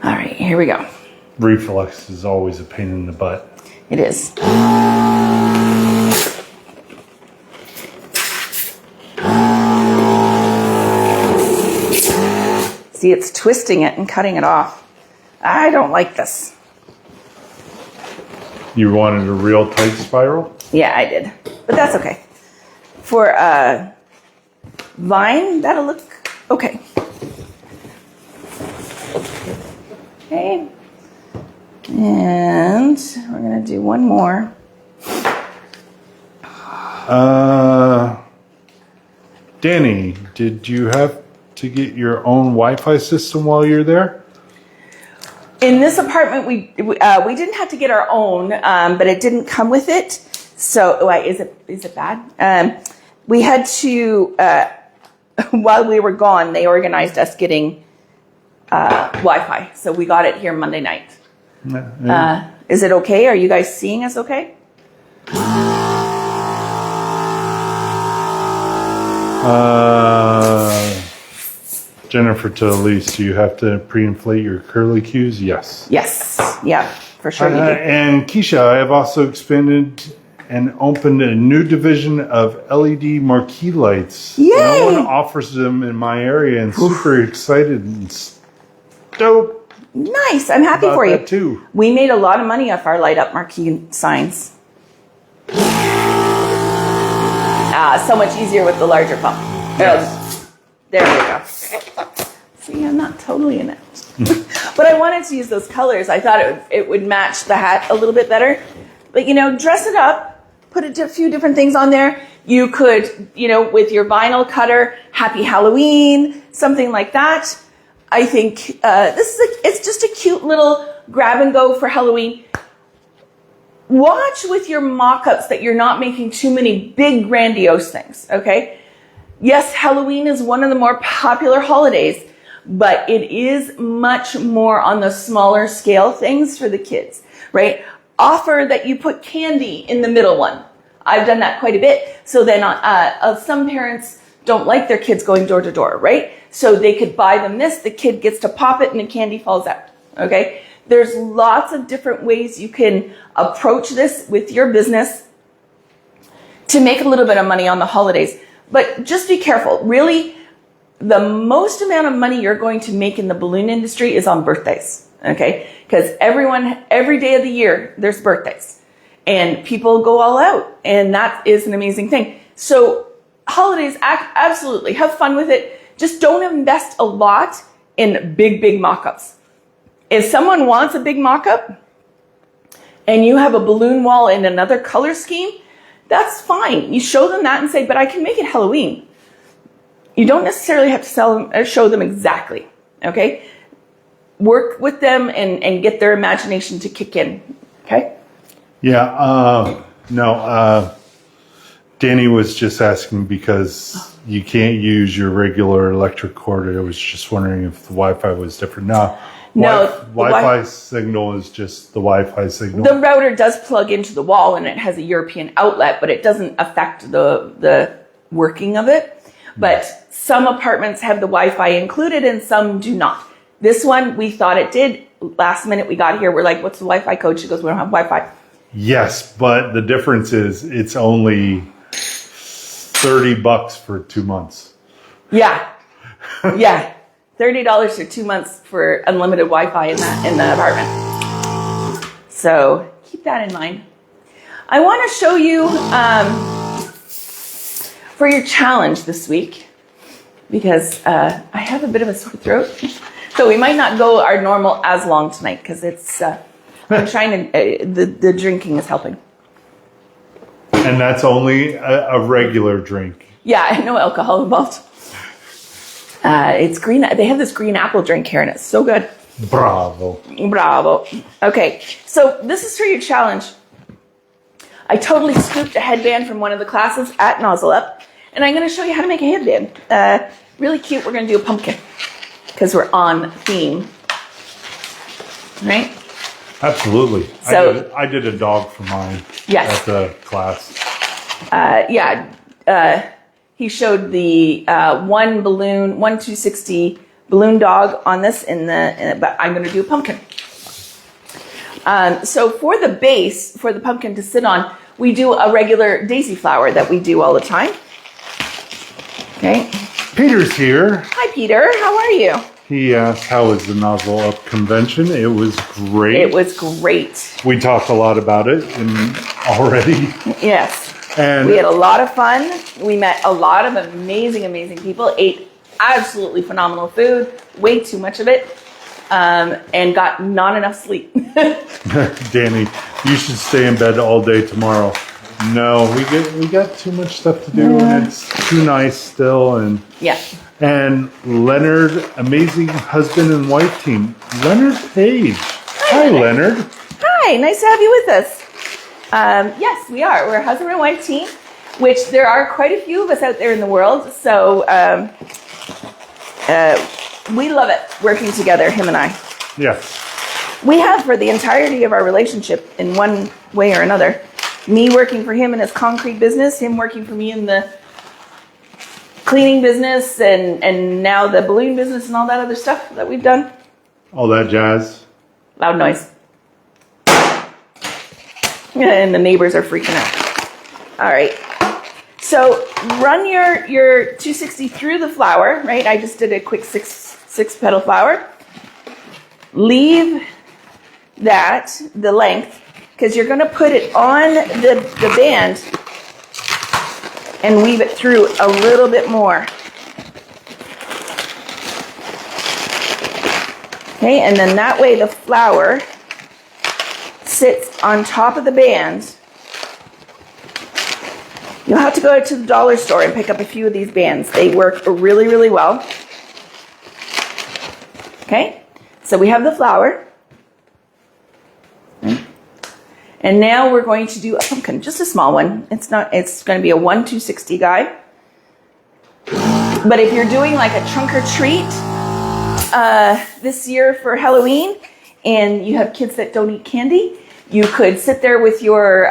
Speaker 1: All right, here we go.
Speaker 2: Reflex is always a pain in the butt.
Speaker 1: It is. See, it's twisting it and cutting it off. I don't like this.
Speaker 2: You wanted a real tight spiral?
Speaker 1: Yeah, I did. But that's okay. For Vine, that'll look okay. Okay. And we're going to do one more.
Speaker 2: Danny, did you have to get your own Wi-Fi system while you're there?
Speaker 1: In this apartment, we didn't have to get our own, but it didn't come with it. So, is it bad? We had to, while we were gone, they organized us getting Wi-Fi. So we got it here Monday night. Is it okay? Are you guys seeing us okay?
Speaker 2: Jennifer to Elise, do you have to pre-inflate your curly cues? Yes.
Speaker 1: Yes. Yeah, for sure you do.
Speaker 2: And Keisha, I have also expanded and opened a new division of LED marquee lights.
Speaker 1: Yay!
Speaker 2: No one offers them in my area, and super excited and stoked.
Speaker 1: Nice. I'm happy for you.
Speaker 2: That too.
Speaker 1: We made a lot of money off our light up marquee signs. So much easier with the larger pump.
Speaker 2: Yes.
Speaker 1: There we go. See, I'm not totally in it. But I wanted to use those colors. I thought it would match the hat a little bit better. But, dress it up, put a few different things on there. You could, with your vinyl cutter, Happy Halloween, something like that. I think it's just a cute little grab and go for Halloween. Watch with your mock-ups that you're not making too many big grandiose things, okay? Yes, Halloween is one of the more popular holidays, but it is much more on the smaller scale things for the kids, right? Offer that you put candy in the middle one. I've done that quite a bit. So then some parents don't like their kids going door to door, right? So they could buy them this, the kid gets to pop it and the candy falls out, okay? There's lots of different ways you can approach this with your business to make a little bit of money on the holidays. But just be careful. Really, the most amount of money you're going to make in the balloon industry is on birthdays, okay? Because every day of the year, there's birthdays. And people go all out. And that is an amazing thing. So holidays, absolutely, have fun with it. Just don't invest a lot in big mock-ups. If someone wants a big mock-up and you have a balloon wall in another color scheme, that's fine. You show them that and say, but I can make it Halloween. You don't necessarily have to sell them or show them exactly. Okay? Work with them and get their imagination to kick in. Okay?
Speaker 2: Yeah. No. Danny was just asking because you can't use your regular electric cord. I was just wondering if the Wi-Fi was different. No, Wi-Fi signal is just the Wi-Fi signal.
Speaker 1: The router does plug into the wall and it has a European outlet, but it doesn't affect the working of it. But some apartments have the Wi-Fi included and some do not. This one, we thought it did. Last minute we got here, we're like, what's the Wi-Fi code? She goes, we don't have Wi-Fi.
Speaker 2: Yes, but the difference is it's only $30 for 2 months.
Speaker 1: Yeah. Yeah. $30 for 2 months for unlimited Wi-Fi in the apartment. So keep that in mind. I want to show you for your challenge this week, because I have a bit of a sore throat. So we might not go our normal as long tonight because it's I'm trying to the drinking is helping.
Speaker 2: And that's only a regular drink.
Speaker 1: Yeah, no alcohol involved. It's green. They have this green apple drink here, and it's so good.
Speaker 2: Bravo.
Speaker 1: Bravo. Okay, so this is for your challenge. I totally scooped a headband from one of the classes at Nozzle Up, and I'm going to show you how to make a headband. Really cute. We're going to do a pumpkin because we're on theme, right?
Speaker 2: Absolutely.
Speaker 1: So
Speaker 2: I did a dog for mine.
Speaker 1: Yes.
Speaker 2: At the class.
Speaker 1: He showed the one 260 balloon dog on this but I'm going to do a pumpkin. So for the base, for the pumpkin to sit on, we do a regular daisy flower that we do all the time. Okay.
Speaker 2: Peter's here.
Speaker 1: Hi, Peter. How are you?
Speaker 2: He asked, how was the Nozzle Up convention? It was great.
Speaker 1: It was great.
Speaker 2: We talked a lot about it already.
Speaker 1: Yes.
Speaker 2: And
Speaker 1: we had a lot of fun. We met a lot of amazing people, ate absolutely phenomenal food, way too much of it, and got not enough sleep.
Speaker 2: Danny, you should stay in bed all day tomorrow. No, we got too much stuff to do, and it's too nice still. And
Speaker 1: yeah.
Speaker 2: And Leonard, amazing husband and wife team. Leonard Page. Hi, Leonard.
Speaker 1: Hi, nice to have you with us. Yes, we are. We're a husband and wife team, which there are quite a few of us out there in the world. So we love it working together, him and I.
Speaker 2: Yes.
Speaker 1: We have for the entirety of our relationship in one way or another. Me working for him in his concrete business, him working for me in the cleaning business, and now the balloon business and all that other stuff that we've done.
Speaker 2: All that jazz.
Speaker 1: Loud noise. And the neighbors are freaking out. All right. So run your 260 through the flower, right? I just did a quick six petal flower. Leave the length, because you're going to put it on the band and weave it through a little bit more. Okay, and then that way the flower sits on top of the band. You'll have to go to the dollar store and pick up a few of these bands. They work really well. Okay, so we have the flower. And now we're going to do a pumpkin, just a small one. It's going to be a 260 guy. But if you're doing like a trunk or treat this year for Halloween, and you have kids that don't eat candy, you could sit there with your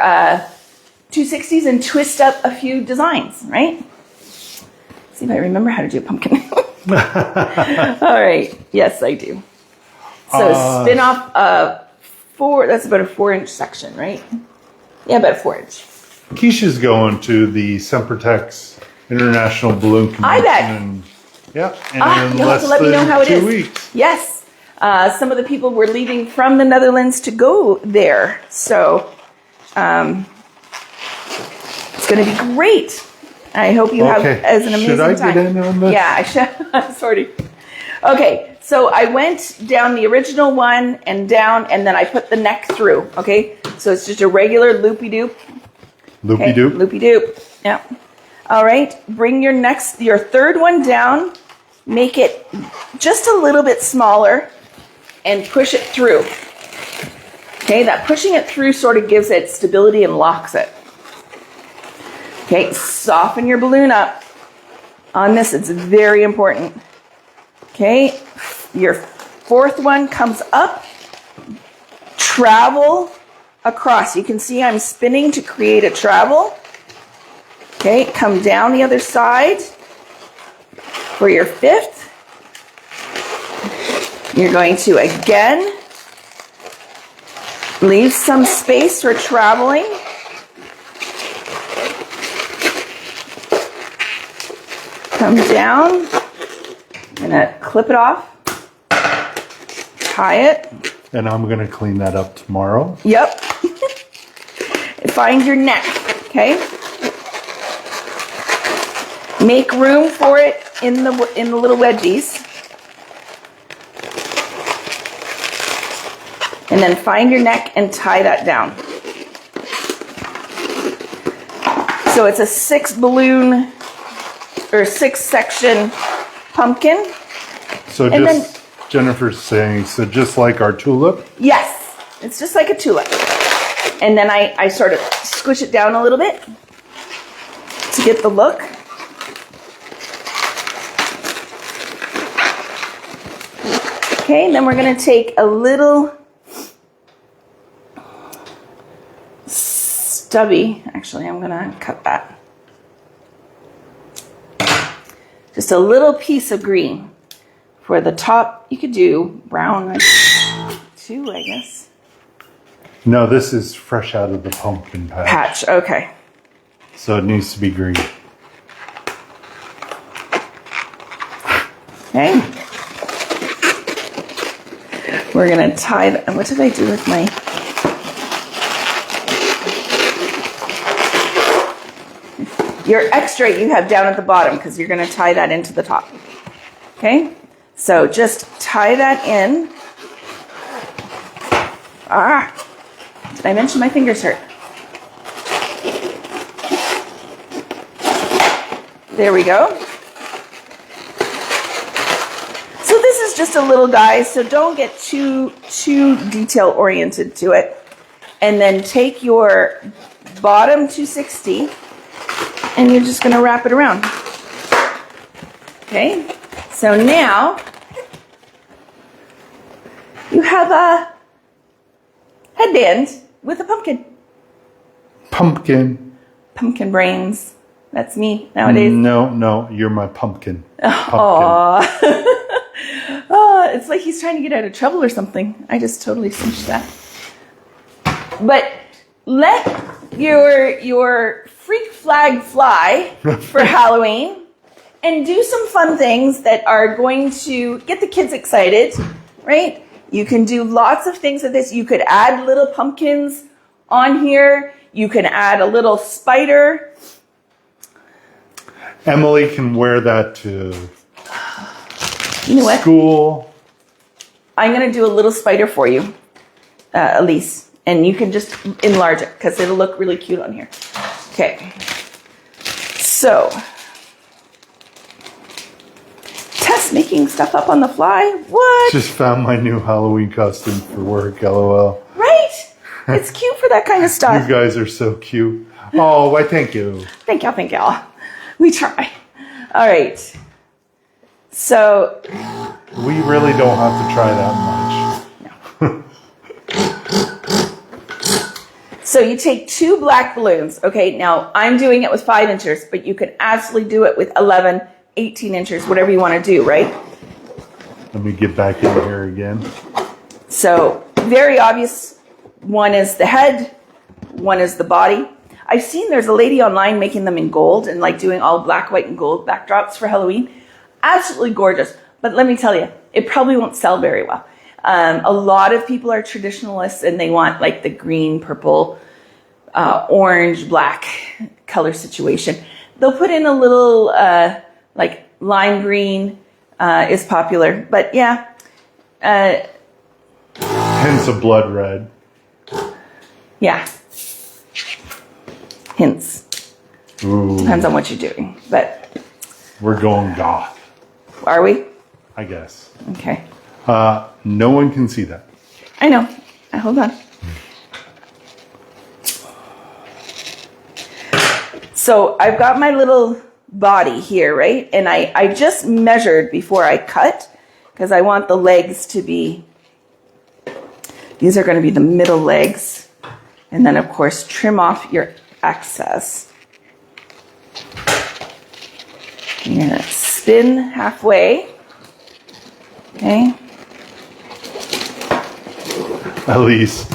Speaker 1: 260s and twist up a few designs, right? See if I remember how to do a pumpkin. All right. Yes, I do. So spin off that's about a 4-inch section, right? Yeah, about a 4-inch.
Speaker 2: Keisha's going to the Sempertex International Balloon Convention.
Speaker 1: I bet.
Speaker 2: And you'll
Speaker 1: have to let me know how it is.
Speaker 2: 2 weeks.
Speaker 1: Yes. Some of the people were leaving from the Netherlands to go there. So it's going to be great. I hope you have as an amazing time.
Speaker 2: Should I get in on this?
Speaker 1: Yeah, I should. Sorry. Okay, So I went down the original one and down, and then I put the neck through, okay? So it's just a regular loopy-doop.
Speaker 2: Loopy-doop?
Speaker 1: Loopy-doop, yeah. All right, bring your third one down, make it just a little bit smaller, and push it through. Okay, that pushing it through sort of gives it stability and locks it. Okay, soften your balloon up. On this, it's very important. Okay, your fourth one comes up, travel across. You can see I'm spinning to create a travel. Okay, come down the other side for your fifth. You're going to again leave some space for traveling. Come down. I'm gonna clip it off. Tie it.
Speaker 2: And I'm going to clean that up tomorrow.
Speaker 1: Yep. Find your neck, okay? Make room for it in the little wedgies. And then find your neck and tie that down. So it's a 6 balloon or 6 section pumpkin.
Speaker 2: So Jennifer's saying, so just like our tulip?
Speaker 1: Yes, it's just like a tulip. And then I sort of squish it down a little bit to get the look. Okay, and then we're going to take a little stubby. Actually, I'm going to cut that. Just a little piece of green for the top. You could do brown too, I guess.
Speaker 2: No, this is fresh out of the pumpkin patch.
Speaker 1: Okay.
Speaker 2: So it needs to be green.
Speaker 1: Okay. We're going to tie that. What did I do with my... Your extra you have down at the bottom because you're going to tie that into the top. Okay? So just tie that in. Did I mention my fingers hurt? There we go. So this is just a little guy, so don't get too detail oriented to it. And then take your bottom 260 and you're just going to wrap it around. Okay? So now you have a headband with a pumpkin.
Speaker 2: Pumpkin.
Speaker 1: Pumpkin brains. That's me nowadays.
Speaker 2: No, you're my pumpkin.
Speaker 1: Aww. Oh, it's like he's trying to get out of trouble or something. I just totally cinched that. But let your freak flag fly for Halloween and do some fun things that are going to get the kids excited, right? You can do lots of things with this. You could add little pumpkins on here. You can add a little spider.
Speaker 2: Emily can wear that to
Speaker 1: what?
Speaker 2: School.
Speaker 1: I'm going to do a little spider for you, Elise. And you can just enlarge it because it'll look really cute on here. Okay. So, Tess making stuff up on the fly. What?
Speaker 2: Just found my new Halloween costume for work, LOL.
Speaker 1: Right? It's cute for that kind of stuff.
Speaker 2: You guys are so cute. Oh, why thank you.
Speaker 1: Thank y'all. We try. All right. So.
Speaker 2: We really don't have to try that much.
Speaker 1: No. So you take 2 black balloons. Okay, now I'm doing it with 5 inches, but you can absolutely do it with 11, 18 inches, whatever you want to do, right?
Speaker 2: Let me get back in here again.
Speaker 1: So very obvious. One is the head, one is the body. I've seen there's a lady online making them in gold and like doing all black, white, and gold backdrops for Halloween. Absolutely gorgeous. But let me tell you, it probably won't sell very well. A lot of people are traditionalists and they want like the green, purple, orange, black color situation. They'll put in a little like lime green is popular. But yeah,
Speaker 2: Hints of blood red.
Speaker 1: Yeah. Hints.
Speaker 2: Ooh.
Speaker 1: Depends on what you're doing. But
Speaker 2: We're going goth,
Speaker 1: are we?
Speaker 2: I guess.
Speaker 1: Okay.
Speaker 2: No one can see that.
Speaker 1: I know. Hold on. So I've got my little body here, right? And I just measured before I cut because I want the legs to be, these are going to be the middle legs. And then, of course, trim off your excess. You're going to spin halfway. Okay.
Speaker 2: Elise,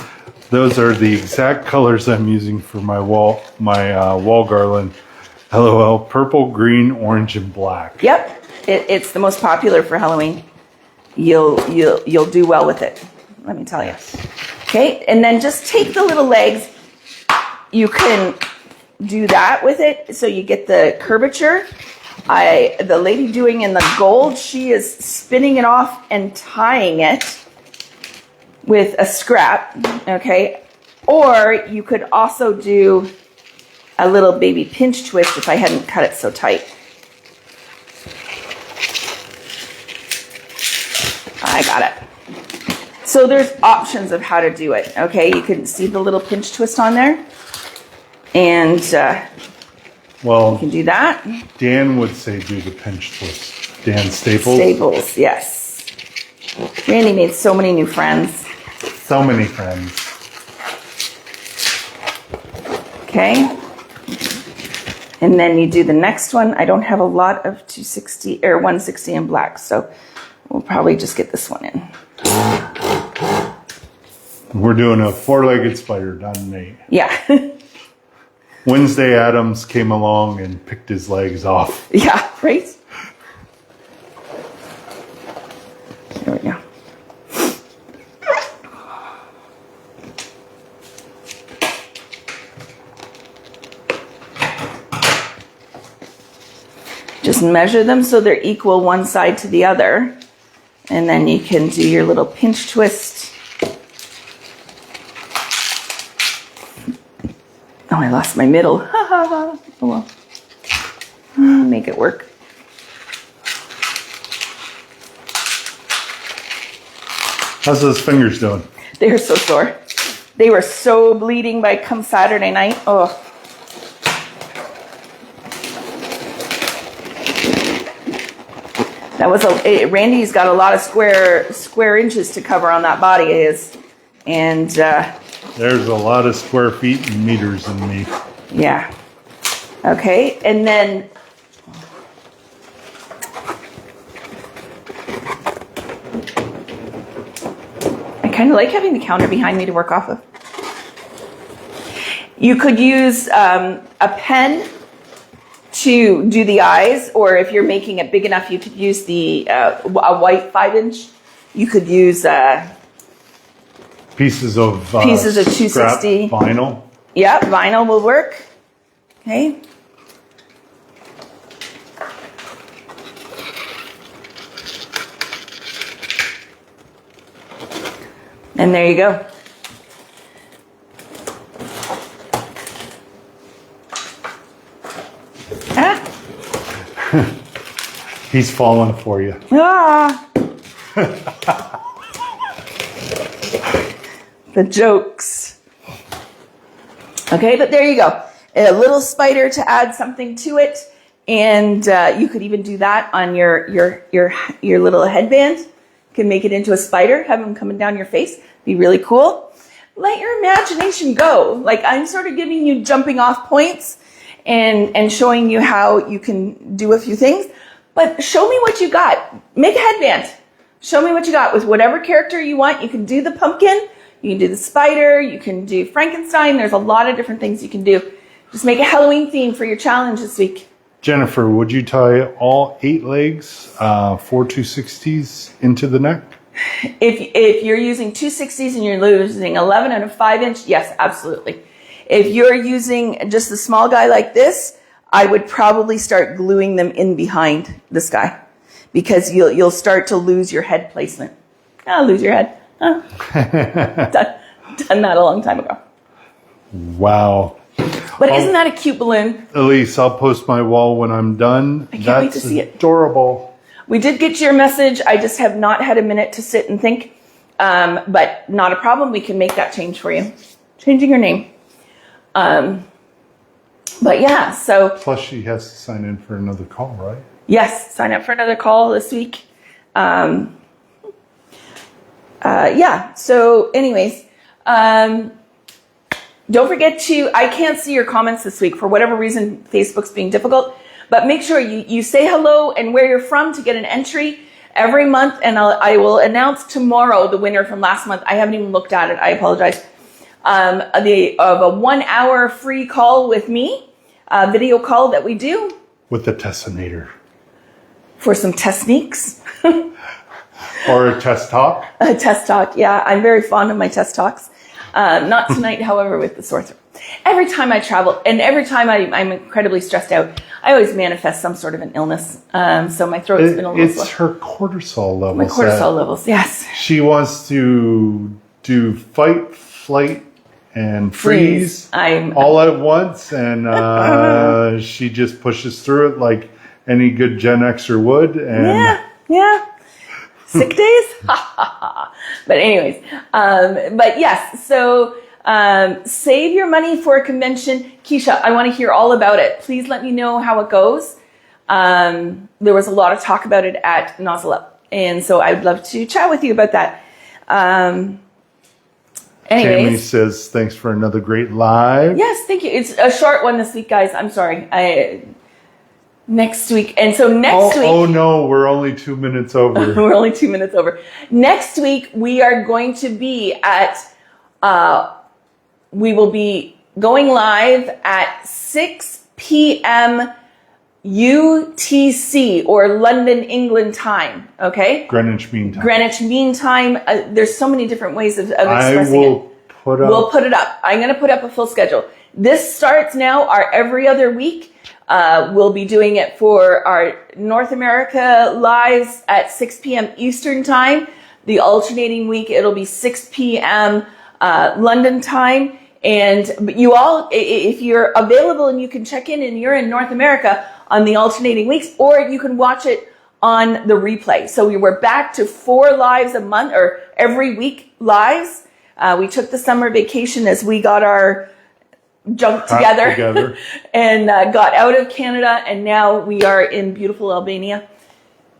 Speaker 2: those are the exact colors I'm using for my wall garland. LOL, purple, green, orange, and black.
Speaker 1: Yep. It's the most popular for Halloween. You'll do well with it. Let me tell you. Okay, and then just take the little legs. You can do that with it so you get the curvature. The lady doing in the gold, she is spinning it off and tying it with a scrap, okay? Or you could also do a little baby pinch twist if I hadn't cut it so tight. I got it. So there's options of how to do it, okay? You can see the little pinch twist on there. And
Speaker 2: Well,
Speaker 1: you can do that.
Speaker 2: Dan would say do the pinch twist. Dan Staples.
Speaker 1: Staples, yes. Randy made so many new friends.
Speaker 2: So many friends.
Speaker 1: Okay. And then you do the next one. I don't have a lot of 260 or 160 in black, so we'll probably just get this one in.
Speaker 2: We're doing a four-legged spider, not an 8.
Speaker 1: Yeah.
Speaker 2: Wednesday Adams came along and picked his legs off.
Speaker 1: Yeah, right? There we go. Just measure them so they're equal one side to the other. And then you can do your little pinch twist. Oh, I lost my middle. Oh well. Make it work.
Speaker 2: How's those fingers doing?
Speaker 1: They're so sore. They were so bleeding by come Saturday night. Oh. That was Randy's got a lot of square inches to cover on that body of his. And
Speaker 2: There's a lot of square feet and meters in me.
Speaker 1: yeah. Okay, and then I kind of like having the counter behind me to work off of. You could use a pen to do the eyes, or if you're making it big enough, you could use a white 5-inch. You could use
Speaker 2: Pieces of
Speaker 1: Pieces of
Speaker 2: scrap
Speaker 1: 260.
Speaker 2: vinyl.
Speaker 1: Yep, vinyl will work. Okay. And there you go. Ah.
Speaker 2: He's falling for you.
Speaker 1: Ah. The jokes. Okay, but there you go. A little spider to add something to it, and you could even do that on your little headband. You can make it into a spider, have them coming down your face. Be really cool. Let your imagination go. Like, I'm sort of giving you jumping off points and showing you how you can do a few things. But show me what you got. Make a headband. Show me what you got with whatever character you want. You can do the pumpkin. You can do the spider. You can do Frankenstein. There's a lot of different things you can do. Just make a Halloween theme for your challenge this week.
Speaker 2: Jennifer, would you tie all 8 legs, 4 260s into the neck?
Speaker 1: If you're using 260s and you're using 11 and a 5-inch, yes, absolutely. If you're using just a small guy like this, I would probably start gluing them in behind this guy, because you'll start to lose your head placement. lose your head. Done that a long time ago.
Speaker 2: Wow.
Speaker 1: But isn't that a cute balloon?
Speaker 2: Elise, I'll post my wall when I'm done.
Speaker 1: I can't wait to see it.
Speaker 2: Adorable.
Speaker 1: We did get your message. I just have not had a minute to sit and think. But not a problem. We can make that change for you. Changing your name. But yeah, so.
Speaker 2: Plus, she has to sign in for another call, right?
Speaker 1: Yes, sign up for another call this week. Yeah, so anyways, don't forget to, I can't see your comments this week for whatever reason, Facebook's being difficult, but make sure you say hello and where you're from to get an entry every month, and I will announce tomorrow the winner from last month. I haven't even looked at it, I apologize. Of a 1 hour free call with me, a video call that we do.
Speaker 2: With the Tessinator.
Speaker 1: For some techniques.
Speaker 2: Or a test talk.
Speaker 1: A test talk, yeah. I'm very fond of my test talks. Not tonight, however, with the sore throat. Every time I travel and every time I'm incredibly stressed out, I always manifest some sort of an illness. So my throat's been a little slow.
Speaker 2: It's her cortisol levels.
Speaker 1: My cortisol levels, yes.
Speaker 2: She wants to do fight, flight, and freeze all at once. And she just pushes through it like any good Gen Xer would. And
Speaker 1: yeah. Sick days? But anyways, but yes, so save your money for a convention. Keisha, I want to hear all about it. Please let me know how it goes. There was a lot of talk about it at Nozzle Up, and so I'd love to chat with you about that. Anyways.
Speaker 2: Tammy says, thanks for another great live.
Speaker 1: Yes, thank you. It's a short one this week, guys. I'm sorry. Next week. And so next week.
Speaker 2: Oh no, we're only 2 minutes over.
Speaker 1: We're only 2 minutes over. Next week, we are going to be at, we will be going live at 6 p.m. UTC or London, England time. Okay?
Speaker 2: Greenwich Mean Time.
Speaker 1: Greenwich Mean Time. There's so many different ways of expressing it. We'll put it up. I'm going to put up a full schedule. This starts now, our every other week. We'll be doing it for our North America lives at 6 p.m. Eastern time. The alternating week, it'll be 6 p.m. London time. And you all, if you're available and you can check in and you're in North America on the alternating weeks, or you can watch it on the replay. So we were back to 4 lives a month or every week lives. We took the summer vacation as we got our junk together. And got out of Canada, and now we are in beautiful Albania.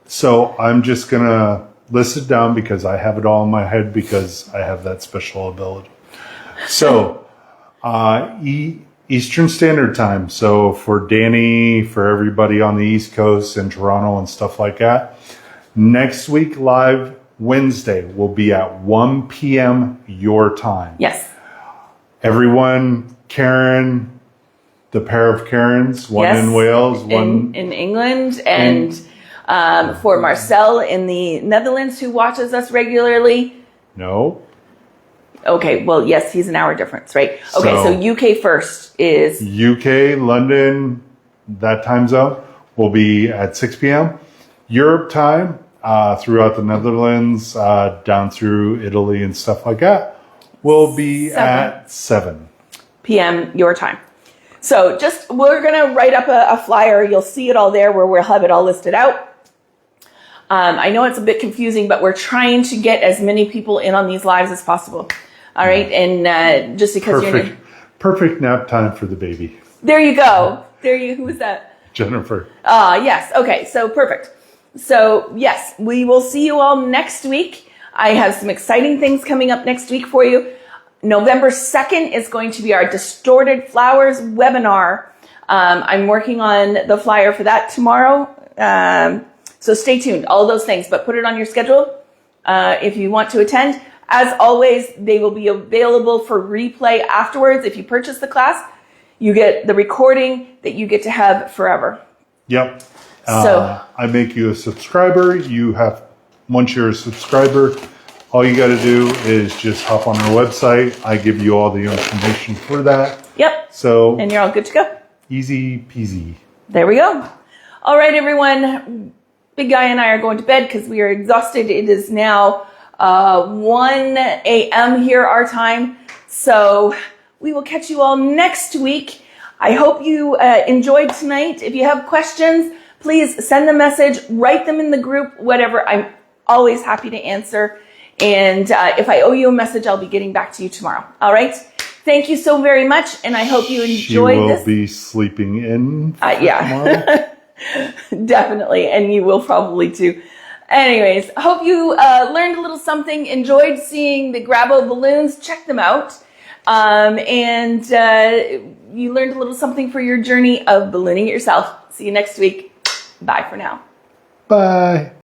Speaker 1: So
Speaker 2: I'm just going to list it down because I have it all in my head because I have that special ability. So Eastern Standard Time. So for Danny, for everybody on the East Coast and Toronto and stuff like that, next week live Wednesday will be at 1 p.m. your time.
Speaker 1: Yes.
Speaker 2: Everyone, Karen, the pair of Karens, one in Wales, one
Speaker 1: in England, and for Marcel in the Netherlands who watches us regularly.
Speaker 2: No.
Speaker 1: Okay, well, yes, he's an hour difference, right? Okay, so UK first is...
Speaker 2: UK, London, that time zone will be at 6 p.m. Europe time, throughout the Netherlands, down through Italy and stuff like that, will be at 7
Speaker 1: p.m. your time. So we're going to write up a flyer. You'll see it all there where we'll have it all listed out. I know it's a bit confusing, but we're trying to get as many people in on these lives as possible. All right. And just because
Speaker 2: perfect nap time for the baby.
Speaker 1: There you go. Who was that?
Speaker 2: Jennifer.
Speaker 1: Yes. Okay. So perfect. So yes, we will see you all next week. I have some exciting things coming up next week for you. November 2nd is going to be our Distorted Flowers webinar. I'm working on the flyer for that tomorrow. So stay tuned, all those things, but put it on your schedule if you want to attend. As always, they will be available for replay afterwards. If you purchase the class, you get the recording that you get to have forever.
Speaker 2: Yep. So I make you a subscriber. Once you're a subscriber, all you got to do is just hop on our website. I give you all the information for that.
Speaker 1: Yep. And you're all good to go.
Speaker 2: Easy peasy.
Speaker 1: There we go. All right, everyone. Big Guy and I are going to bed because we are exhausted. It is now 1 a.m. here our time. So we will catch you all next week. I hope you enjoyed tonight. If you have questions, please send a message, write them in the group, whatever. I'm always happy to answer. And if I owe you a message, I'll be getting back to you tomorrow. All right? Thank you so very much, and I hope you enjoyed this.
Speaker 2: She will be sleeping in
Speaker 1: yeah. Definitely, and you will probably too. Anyways, hope you learned a little something, enjoyed seeing the Grabo balloons. Check them out. And you learned a little something for your journey of ballooning it yourself. See you next week. Bye for now.
Speaker 2: Bye.